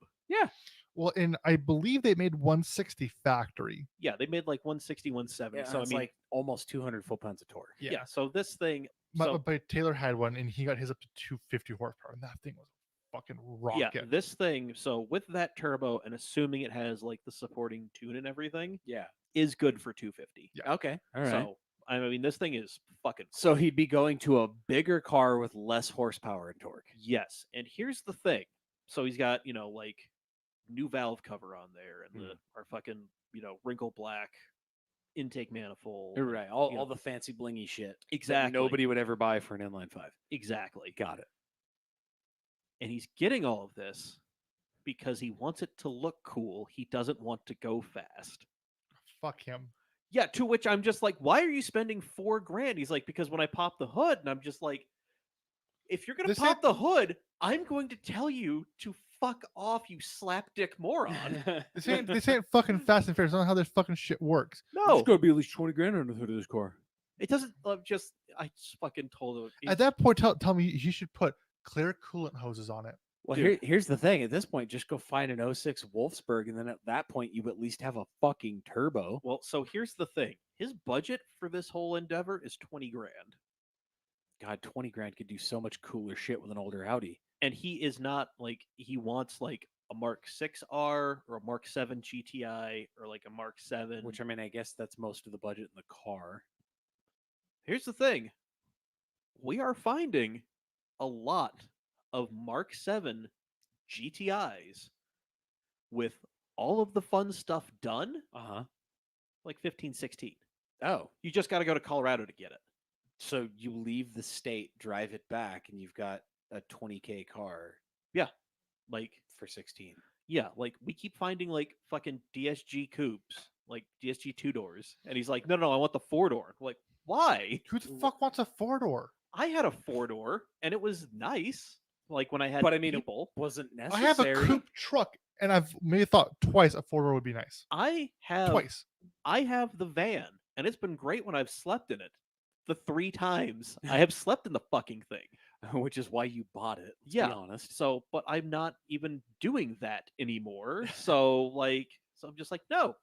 Well, and I believe they made 160 factory. Yeah, they made like 160, 170. Yeah, so I it's mean, like almost 200 foot-pounds of torque. yeah. So this thing. But Taylor had one, and he got his up to 250 horsepower, and that thing was a fucking rocket. Yeah, this thing. So with that turbo, and assuming it has like the supporting tune and everything, Yeah. is good for 250. Yeah. Okay. All right. So I mean, this thing is fucking. So he'd be going to a bigger car with less horsepower and torque. Yes, and here's the thing. So he's got like new valve cover on there, and our fucking wrinkle black intake manifold. You're right. All know. the fancy blingy shit. that Exactly. nobody would ever buy for an inline 5. Exactly. Got it. And he's getting all of this because he wants it to look cool. He doesn't want to go fast. Fuck him. Yeah, to which I'm just like, why are you spending $4,000? He's like, because when I pop the hood, and I'm just like, if you're gonna This pop ain't- the hood, I'm going to tell you to fuck off, you slapdick moron. This ain't fucking Fast and Furious. I don't know how this fucking shit works. No, to be at least 20 grand under the hood of this car. it doesn't. I just fucking told him. At that point, tell me he should put clear coolant hoses on it. Well, Dude. here's the thing. At this point, just go find an 06 Wolfsburg, and then at that point, you at least have a fucking turbo. Well, so here's the thing. His budget for this whole endeavor is $20,000. God, 20 grand could do so much cooler shit with an older Audi. And he is not like he wants like a Mark 6R or a Mark 7 GTI or like a Mark 7. Which, I mean, I guess that's most of the budget in the car. Here's the thing. We are finding a lot of Mark 7 GTIs with all of the fun stuff done, Uh-huh. like 15, 16. Oh, You just got to go to Colorado to get it. so you leave the state, drive it back, and you've got a 20K car Like, for 16. yeah, like we keep finding like fucking DSG coupes, like DSG 2-doors. And he's like, no, I want the 4-door. Like, why? Who the fuck wants a 4-door? I had a 4-door and it was nice. Like when I had But I mean, people. Wasn't I necessary. have a coupe truck, and I've maybe thought twice a 4-door would be nice. I have the van, and it's been great when I've slept in it. The 3 times I have slept in the fucking thing. Which is why you bought it. Let's Yeah. be honest. So, but I'm not even doing that anymore. So I'm just like, no,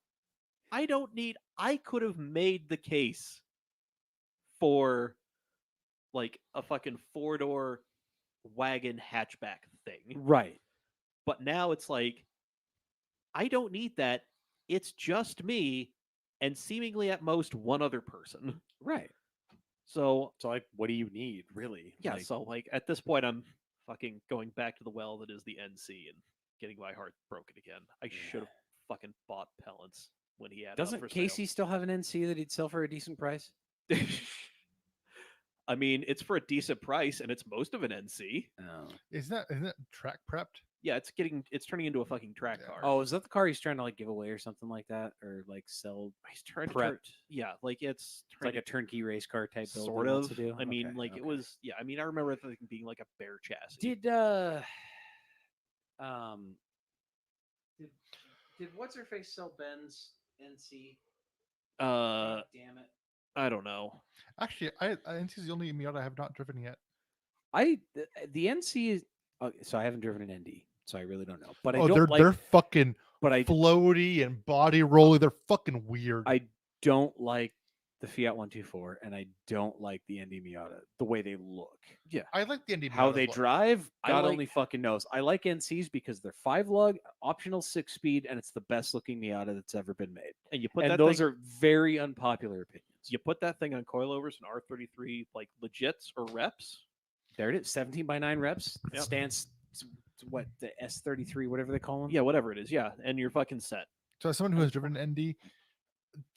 I don't need. I could have made the case for like a fucking 4-door wagon hatchback thing. Right. But now it's like, I don't need that. It's just me and seemingly at most one other person. Right. So, So, like, what do you need, really? yeah, Like, so like at this point, I'm fucking going back to the well that is the NC and getting my heart broken again. I should have fucking bought Pellants when he had it up doesn't for Casey still have an NC that he'd sell for a decent price? sale. I mean, it's for a decent price and it's most of an NC. Oh. Isn't it track prepped? Yeah, it's turning into a fucking track car. Oh, is that the car he's trying to like give away or something like that, or like sell? he's trying to turn, prepped. yeah, like it's It's like trying a turnkey race car type build. he sort wants of. to do? I mean, Okay, like it okay. was. Yeah, I mean, I remember it being like a bare chassis. Did what's her face sell Ben's NC? Damn it! I don't know. Actually, NC is the only Miata I have not driven yet. The NC is so I haven't driven an ND, so I really don't know. But I Oh, don't they're like. they're fucking But I floaty and body rolly. They're fucking weird. I don't like the Fiat 124, and I don't like the ND Miata. The way they look, I like the ND. how Miata they as well. drive, I God like- only fucking knows. I like NCs because they're 5-lug, optional 6-speed, and it's the best looking Miata that's ever been made. And you put And that those thing, are very unpopular opinions. you put that thing on coilovers and R33 like legits or reps. There it is, 17x9 reps. Yep. Stands what the S33, whatever they call them. Yeah, whatever it is. Yeah, and you're fucking set. So as someone who has driven an ND,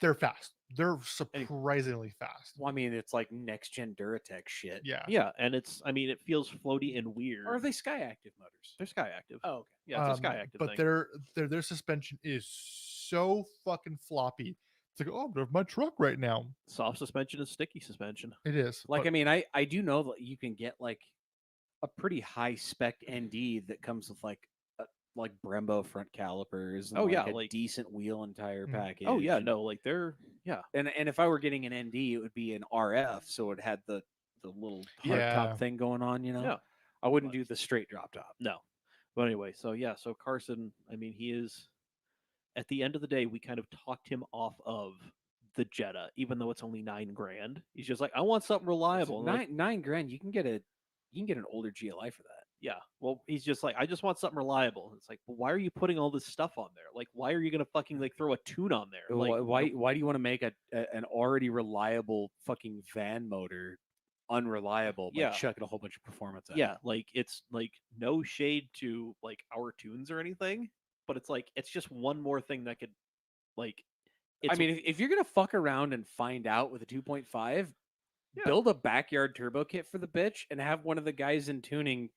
they're fast. They're surprisingly fast. Well, I mean, it's like next gen Duratec shit. Yeah. Yeah, and it's I mean it feels floaty and weird. Or are they Sky Active motors? They're Sky Active. Oh, okay. Yeah, it's a Sky Active but thing. their suspension is so fucking floppy. It's like, oh, I'm driving my truck right now. Soft suspension is sticky suspension. It is. Like, but- I mean, I do know that you can get like a pretty high spec ND that comes with like Brembo front calipers. And Oh, yeah, a like- decent wheel and tire Mhm. package. Oh yeah, no, like they're yeah. And if I were getting an ND, it would be an RF, so it had the little hard Yeah. top thing going on. You know, Yeah. I wouldn't do the straight drop top. No. But anyway, so yeah, so Carson, I mean, he is at the end of the day, we kind of talked him off of the Jetta, even though it's only $9,000. He's just like, I want something reliable. And like, Nine grand, you can get an older GLI for that. yeah. Well, he's just like, I just want something reliable. It's like, well, why are you putting all this stuff on there? Like, why are you gonna fucking like throw a tune on there? Like, Why do you want to make an already reliable fucking van motor unreliable by Yeah. chucking a whole bunch of performance at yeah, like it's like no shade to like our tunes or anything, but it's like it's just one more thing that could like I mean, if you're gonna fuck around and find out with a 2.5, Yeah. build a backyard turbo kit for the bitch and have one of the guys in tuning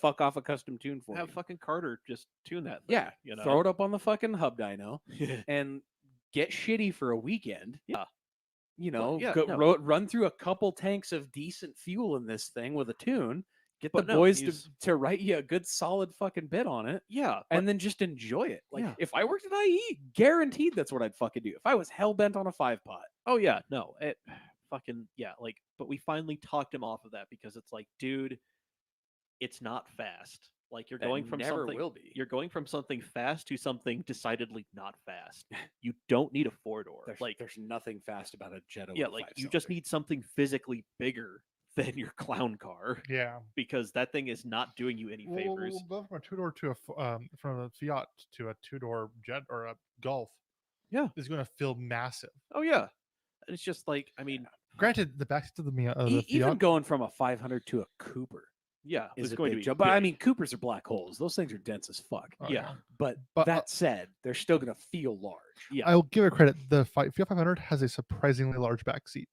fuck off a custom tune for have you. fucking Carter just tune that thing, Yeah, you know. throw it up on the fucking hub dyno and get shitty for a weekend. Yeah. You know, yeah, go, no. run through a couple tanks of decent fuel in this thing with a tune. Get But the no, boys he's- to write you a good solid fucking bit on it. Yeah, And then just enjoy it. Like Yeah. if I worked at IE, guaranteed that's what I'd fucking do. If I was hell bent on a 5-pot. oh yeah, no, it fucking yeah, like but we finally talked him off of that because it's like, dude, it's not fast. Like you're going from never something will be. you're going from something fast to something decidedly not fast. You don't need a four-door. There's nothing fast about a Jetta. yeah, with a like you just 5-cylinder. need something physically bigger than your clown car yeah. because that thing is not doing you any favors. We'll go from a two-door to from a Fiat to a two-door Jet or a Golf. Yeah. Is going to feel massive. Oh yeah. And it's just like, I mean, Granted, the backseat of the Even Fiat. going from a 500 to a Cooper yeah, is it's a going to big be jump. But I big. mean, Coopers are black holes. Those things are dense as fuck. Oh, yeah. But, But, that said, they're still going to feel large. Yeah. I'll give it credit. The Fiat 500 has a surprisingly large backseat.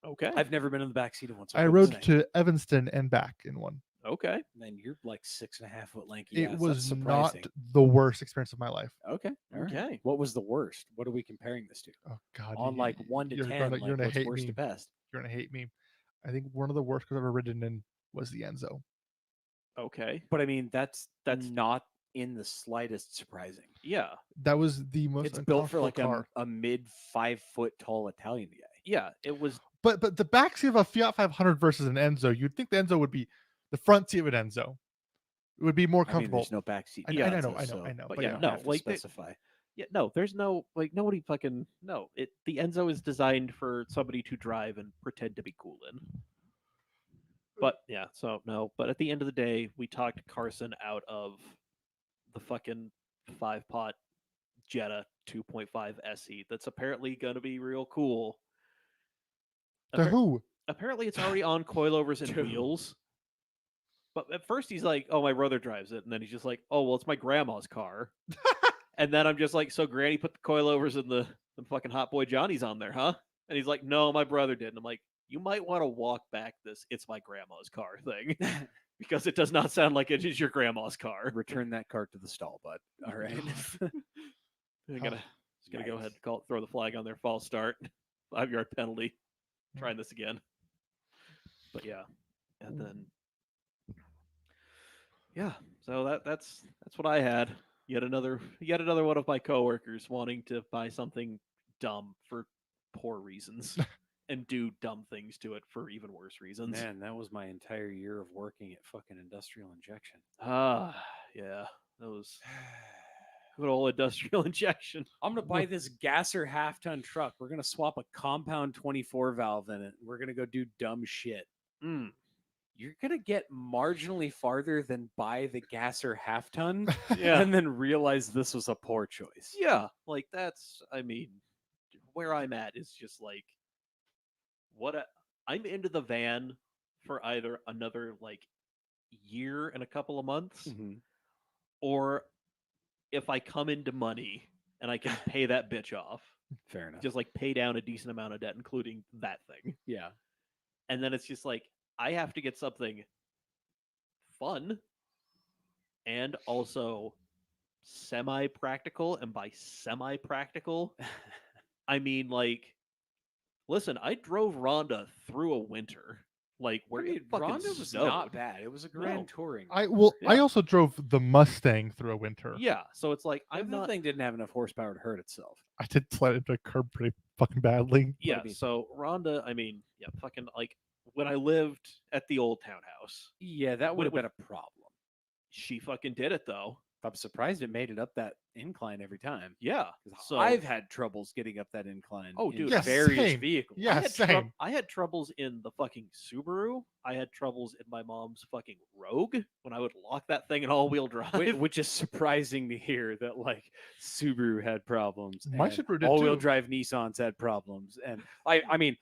Okay. I've never been in the back seat of one. So I couldn't rode say. to Evanston and back in one. Okay. Man, you're like 6.5 foot lanky. It ass. was That's not surprising. the worst experience of my life. Okay. All right. Okay. What was the worst? What are we comparing this to? Oh God! On you- like 1 to you're 10, gonna- like you're gonna what's hate worst me. to best? You're gonna hate me. I think one of the worst cars I've ever ridden in was the Enzo. Okay. But I mean, that's That's- not in the slightest surprising. Yeah. That was the most It's built for uncomfortable like car. a mid 5 foot tall Italian guy. Yeah. It was But the backseat of a Fiat 500 versus an Enzo, you'd think the Enzo would be the front seat of an Enzo. It would be more I mean, comfortable. there's no backseat. I Yeah, know, differences, I know. but But yeah, yeah, you no, have to like they- specify. yeah, no, there's no like nobody fucking no. It the Enzo is designed for somebody to drive and pretend to be cool in. But yeah, so no, but at the end of the day, we talked Carson out of the fucking 5-pot Jetta 2.5 SE that's apparently gonna be real cool. The who? Apparently it's already on coilovers and Dude. wheels. But at first he's like, "Oh, my brother drives it," and then he's just like, "Oh, well, it's my grandma's car." And then I'm just like, "So Granny put the coilovers and the fucking Hot Boy Johnny's on there, huh?" And he's like, "No, my brother did." And I'm like, "You might want to walk back this 'it's my grandma's car' thing because it does not sound like it is your grandma's car." Return that cart to the stall, bud. All right. I'm gonna just gonna go ahead and throw the flag on their false start, 5-yard penalty. Trying this again. But yeah, and then yeah, so that's what I had. Yet another one of my coworkers wanting to buy something dumb for poor reasons and do dumb things to it for even worse reasons. Man, that was my entire year of working at fucking Industrial Injection. Ah, yeah, that was good old industrial injection. I'm gonna buy this Gasser half-ton truck. We're gonna swap a compound 24 valve in it. We're gonna go do dumb shit. Mm. You're gonna get marginally farther than buy the Gasser half-ton, Yeah. and then realize this was a poor choice. Yeah, like that's I mean, where I'm at is just like I'm into the van for either another like year and a couple of months, Mhm. or if I come into money and I can pay that bitch off. Fair enough. just like pay down a decent amount of debt, including that thing. yeah. And then it's just like I have to get something fun and also semi-practical. And by semi-practical, I mean like, listen, I drove Rhonda through a winter. Like where it fucking Rhonda was snowed. not bad. It was a Grand Touring. I Yeah. also drove the Mustang through a winter. Yeah, so it's like I'm I'm not. thing didn't have enough horsepower to hurt itself. I did slide into a curb pretty fucking badly. Yeah, be- so Rhonda, I mean, yeah, fucking like when I lived at the old townhouse, Yeah, that Would- would have would- been a problem. she fucking did it though. I'm surprised it made it up that incline every time. Yeah, 'Cause so I've had troubles getting up that incline. Oh, in dude. Yeah, various same. vehicles. Yeah, same. I had troubles in the fucking Subaru. I had troubles in my mom's fucking Rogue when I would lock that thing in all-wheel drive. Which is surprising to hear that like Subaru had problems. My and Subaru did all-wheel too. drive Nissans had problems, and I mean,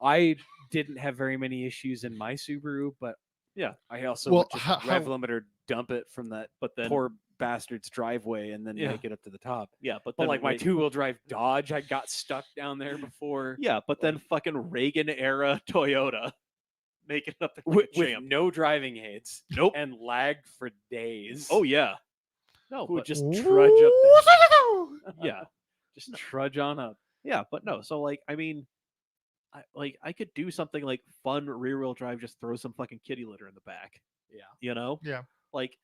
I didn't have very many issues in my Subaru, but Yeah. I also Well, would just how- rev limiter dump it from that But then, poor bastard's driveway and then Yeah. make it up to the top. yeah, but But then like my Re- two-wheel drive Dodge, I got stuck down there before. yeah, but then fucking Reagan era Toyota making it up the with champ. no driving aids Nope. and lagged for days. Oh yeah. No, Who would but just trudge up there. yeah. Just trudge on up. Yeah, but no. So like, I mean, I could do something like fun rear wheel drive, just throw some fucking kitty litter in the back. Yeah. You know? Yeah. Like,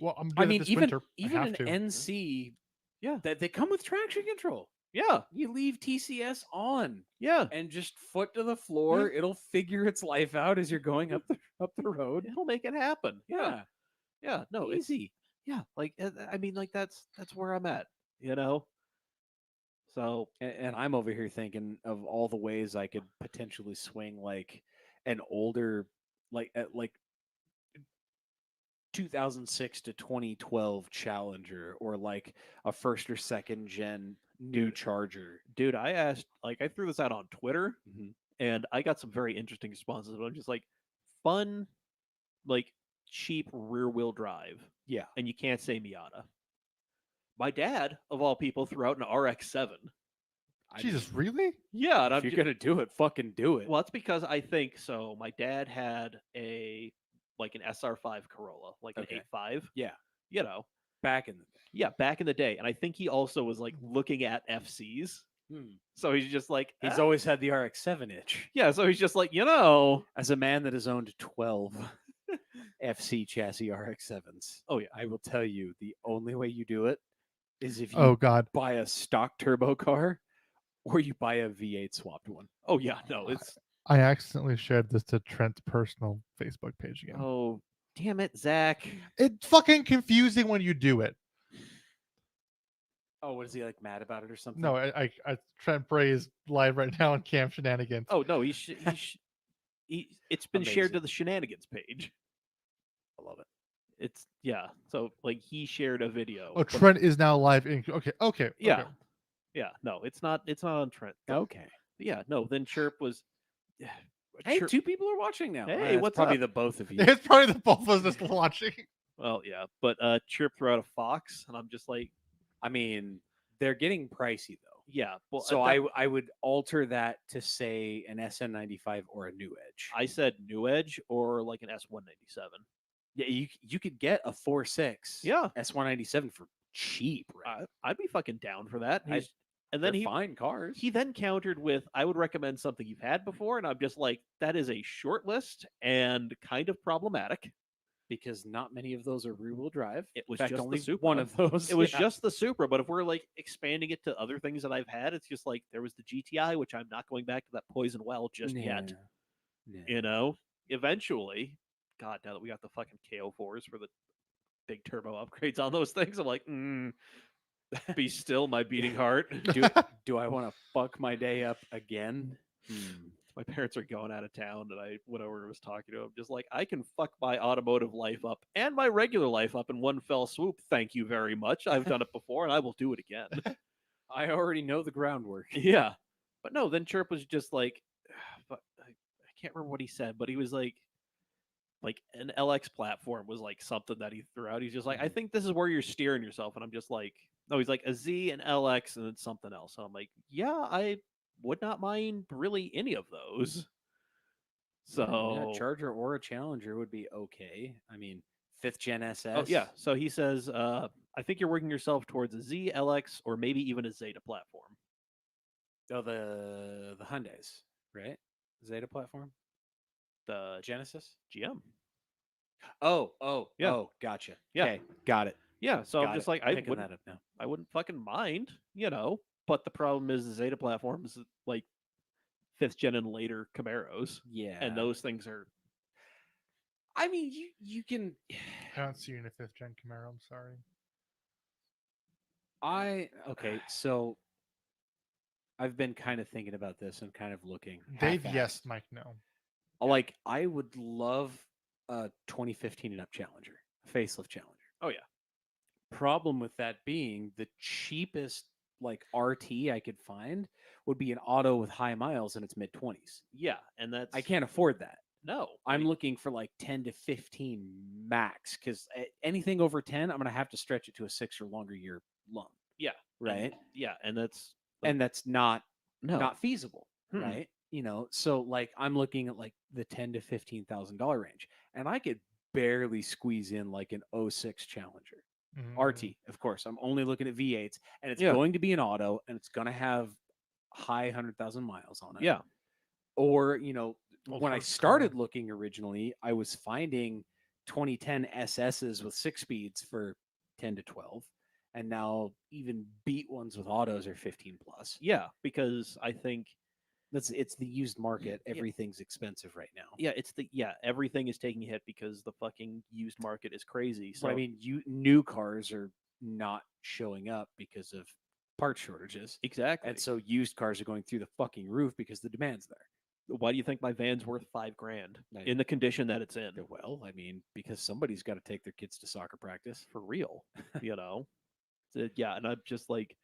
Well, I'm I doing it mean, this even winter. I even have an to. NC, Yeah. that they come with traction control. yeah, You leave TCS on yeah. and just foot to the floor. It'll figure its life out as you're going up the road. It'll make it happen. Yeah, yeah. No, it's easy. yeah. Like, I mean, like that's where I'm at. You know. So And I'm over here thinking of all the ways I could potentially swing like an older, like 2006 to 2012 Challenger, or like a first or second gen new Charger. dude, I threw this out on Twitter, Mhm. and I got some very interesting responses. But I'm just like, fun, like cheap rear wheel drive, Yeah. and you can't say Miata. My dad, of all people, threw out an RX-7. Jesus, really? Yeah, and If I'm you're ju- gonna do it, fucking do it. well, it's because I think so. My dad had an SR5 Corolla, like Okay. an 8.5. Yeah. You know, Back in the day. yeah, back in the day, and I think he also was like looking at FCs. So he's just like, He's "Ah." always had the RX-7 itch. Yeah, so he's just like, you know, As a man that has owned 12 FC chassis RX-7s, oh yeah, I will tell you the only way you do it is if you Oh God. buy a stock turbo car or you buy a V8 swapped one. oh yeah, no, it's I accidentally shared this to Trent's personal Facebook page again. oh damn it, Zach. It's fucking confusing when you do it. Oh, what is he like mad about it or something? No, Trent Bray is live right now on Cam Shenanigans. Oh no, it's been shared to Amazing. the shenanigans page. I love it. It's yeah, so like he shared a video. Oh, but- Trent is now live. Okay. Yeah, okay. yeah, no, it's not on Trent. But Okay. yeah, no. Then Chirp was. Hey, Chirp- 2 people are watching now. Hey, That's what's probably up? the both of you. It's probably the both of us just watching. Well, yeah, but Chirp threw out a Fox, and I'm just like, I mean, they're getting pricey though. yeah. Well, So that- I would alter that to say an SN95 or a New Edge. I said New Edge or like an S197. Yeah, you could get a 4.6 Yeah, S197 for cheap, right? I'd be fucking down for that. I- And then They're he fine cars. he then countered with, I would recommend something you've had before, and I'm just like, that is a short list and kind of problematic. because not many of those are rear-wheel drive. It was In fact, just only the Supra. one of those. It was yeah. just the Supra, but if we're like expanding it to other things that I've had, it's just like there was the GTI, which I'm not going back to that poison well just yet. Yeah. You know, eventually, God, now that we got the fucking KO4s for the big turbo upgrades on those things, I'm like, be still, my beating heart. Do I want to fuck my day up again? My parents are going out of town, and whenever I was talking to them, just like, I can fuck my automotive life up and my regular life up in one fell swoop. Thank you very much. I've done it before, and I will do it again. I already know the groundwork. Yeah, but no. Then Chirp was just like, I can't remember what he said, but he was like, like an LX platform was like something that he threw out. He's just like, I Mhm. think this is where you're steering yourself, and I'm just like, no, he's like a Z, an LX, and then something else. So I'm like, yeah, I would not mind really any of those. So Charger or a Challenger would be okay. I mean, 5th gen SS. oh yeah, so he says, I think you're working yourself towards a Z, LX, or maybe even a Zeta platform. Oh, the Hyundais, right? Zeta platform, The Genesis. GM. Oh, gotcha. Yeah. Okay, got it. Yeah, so I'm Got just it. like, I Picking wouldn't that up now. I wouldn't fucking mind, But the problem is the Zeta platform is like 5th gen and later Camaros, Yeah, and those things are I mean, you can. I don't see you in a 5th gen Camaro. I'm sorry. Okay, so I've been kind of thinking about this and kind of looking. Dave, half-assed. yes. Mike, no. Like I would love a 2015 and up Challenger, a facelift Challenger. Oh, yeah. Problem with that being the cheapest like RT I could find would be an auto with high miles in its mid 20s. yeah, and that's I can't afford that. no. I'm like, looking for like 10 to 15 max because anything over 10, I'm going to have to stretch it to a 6 or longer year loan. yeah, Right. and that's And that's not no. not feasible. Mm-mm. Right. So like I'm looking at like the $10,000 to $15,000 range, and I could barely squeeze in like an 06 Challenger. Mhm. RT, of course. I'm only looking at V8s, and it's Yeah. going to be an auto, and it's going to have high 100,000 miles on it. yeah. Or, Well, when I first started car. looking originally, I was finding 2010 SSs with 6 speeds for 10 to 12. And now even beat ones with autos are 15 plus. Yeah, because I think It's the used market. Everything's expensive right now. everything is taking a hit because the fucking used market is crazy. So So I mean, new cars are not showing up because of part shortages. exactly. And so used cars are going through the fucking roof because the demand's there. Why do you think my van's worth $5,000 I- in the condition that it's in? Well, I mean, because somebody's got to take their kids to soccer practice. For real, Yeah, and I'm just like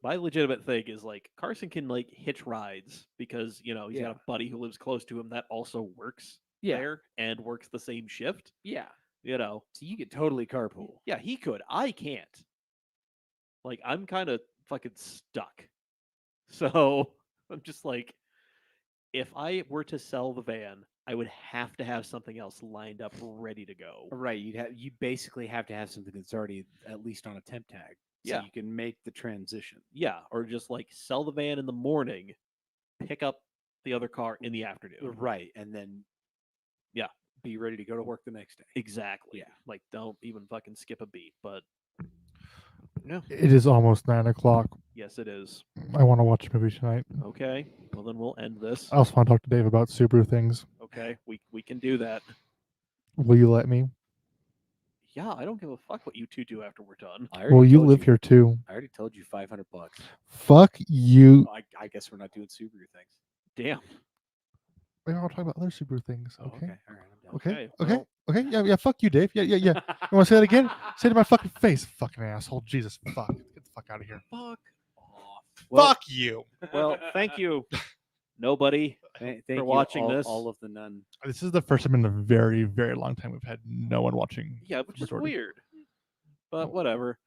my legitimate thing is like Carson can like hitch rides because he's got Yeah. a buddy who lives close to him that also works Yeah. there and works the same shift. Yeah. You know, So you could totally carpool. yeah, he could. I can't. Like I'm kind of fucking stuck. So I'm just like, if I were to sell the van, I would have to have something else lined up ready to go. Right. You basically have to have something that's already at least on a temp tag. So Yeah. you can make the transition. Yeah, or just like sell the van in the morning, pick up the other car in the afternoon. Right. And then Yeah. be ready to go to work the next day. Exactly. Yeah. Like don't even fucking skip a beat. But no. It is almost 9 o'clock. Yes, it is. I want to watch a movie tonight. Okay. Well, then we'll end this. I also want to talk to Dave about Subaru things. Okay. We can do that. Will you let me? Yeah, I don't give a fuck what you two do after we're done. I already Well, you told live here too. I already told you $500. Fuck you. I guess we're not doing Subaru things. Damn. We're all talking about other Subaru things. Oh, Okay. All right. I'm done. Okay. Okay, Okay. Okay. Yeah. Fuck you, Dave. Yeah. You want to say that again? Say it to my fucking face, fucking asshole. Jesus. Fuck. Get the fuck out of here. Fuck off. Fuck you. Well, thank you, nobody. Thank for you, watching all, this. all of the none. This is the first time in a very, very long time we've had no one watching. Yeah, which is Majority. weird. But whatever.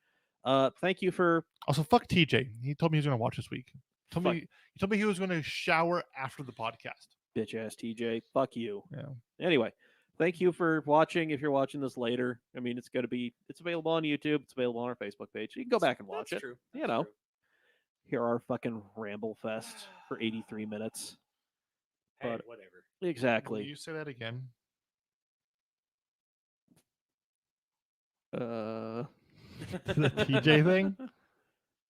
Thank you for Also, fuck TJ. He told me he was going to watch this week. He Fuck. told me he was going to shower after the podcast. bitch ass TJ. Fuck you. Yeah. Anyway, thank you for watching. If you're watching this later, I mean, it's available on YouTube. It's available on our Facebook page. You can go back and watch That's it. true. You know, hear our fucking ramble fest for 83 minutes. Hey, But- whatever. Will Exactly. you say that again? Uh, The TJ thing?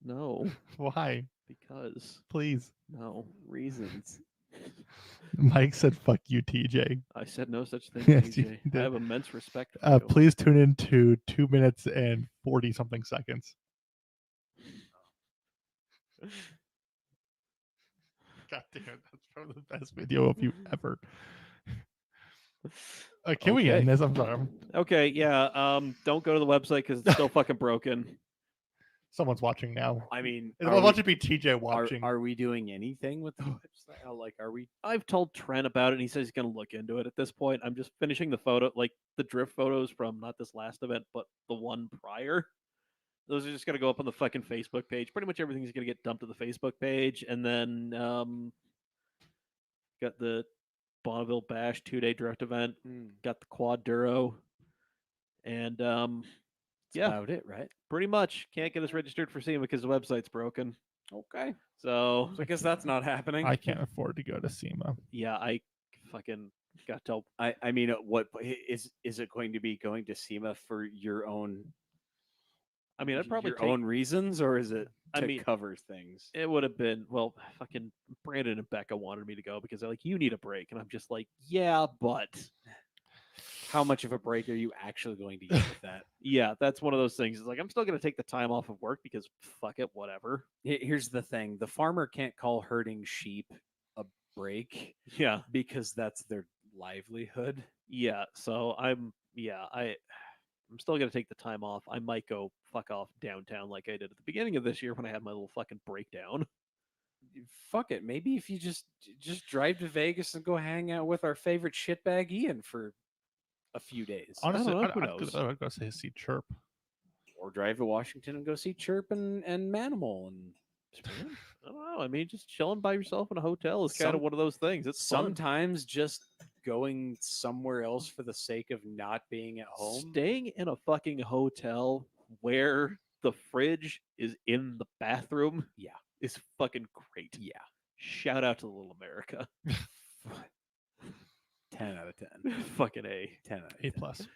no, Why? because Please. no. Reasons. Mike said, fuck you, TJ. I said no such thing. Yes, you TJ. did. I have immense respect for you. Please tune in to 2 minutes and 40 something seconds. God damn it. That's probably the best video of you ever. Can we Okay. end this? I'm sorry. Okay, yeah. Don't go to the website because it's still fucking broken. Someone's watching now. I mean, I'll watch it be TJ are, watching. are we doing anything with the website? Like, are we? I've told Trent about it, and he says he's going to look into it. At this point, I'm just finishing the photo, like the drift photos from not this last event, but the one prior. Those are just going to go up on the fucking Facebook page. Pretty much everything's going to get dumped to the Facebook page, and then got the Bonneville Bash 2-day drift event. Got the Quad Duro, and That's about it, right? pretty much can't get us registered for SEMA because the website's broken. Okay. So So I guess that's not happening. I can't afford to go to SEMA. yeah, I fucking got to tell. I mean, what is it going to be going to SEMA for your own? I mean, I'd probably your take, own reasons, or is it I to mean, cover things? it would have been, well, fucking Brandon and Becca wanted me to go because they're like, you need a break, and I'm just like, yeah, but How much of a break are you actually going to get with that? yeah, that's one of those things. It's like I'm still gonna take the time off of work because fuck it, whatever. Here's the thing: the farmer can't call herding sheep a break Yeah, because that's their livelihood. yeah. So I'm still gonna take the time off. I might go fuck off downtown like I did at the beginning of this year when I had my little fucking breakdown. Fuck it. Maybe if you just drive to Vegas and go hang out with our favorite shitbag Ian for a few days, Honestly, know, who I'd knows? go say see Chirp. or drive to Washington and go see Chirp and Manimal and. I don't know. I mean, just chilling by yourself in a hotel is kind of Some- one of those things. It's fun. Sometimes just going somewhere else for the sake of not being at home. Staying in a fucking hotel where the fridge is in the bathroom, Yeah. is fucking great. Yeah. Shout out to Little America. 10 out of 10. Fucking A. 10 out of 10. A plus.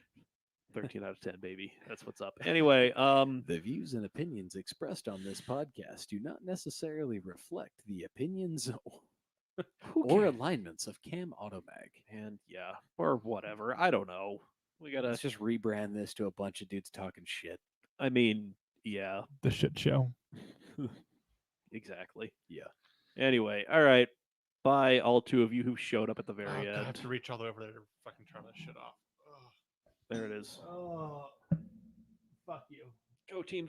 13 out of 10, baby. That's what's up. Anyway, The views and opinions expressed on this podcast do not necessarily reflect the opinions or alignments of Cam Automag. and yeah, or whatever. I don't know. We gotta. Let's just rebrand this to a bunch of dudes talking shit. I mean, yeah, The shit show. exactly. Yeah. Anyway, all right. Bye, all two of you who showed up at the very God, I have end. to reach all the way over there to fucking turn that shit off. There it is. Oh, fuck you. Go team.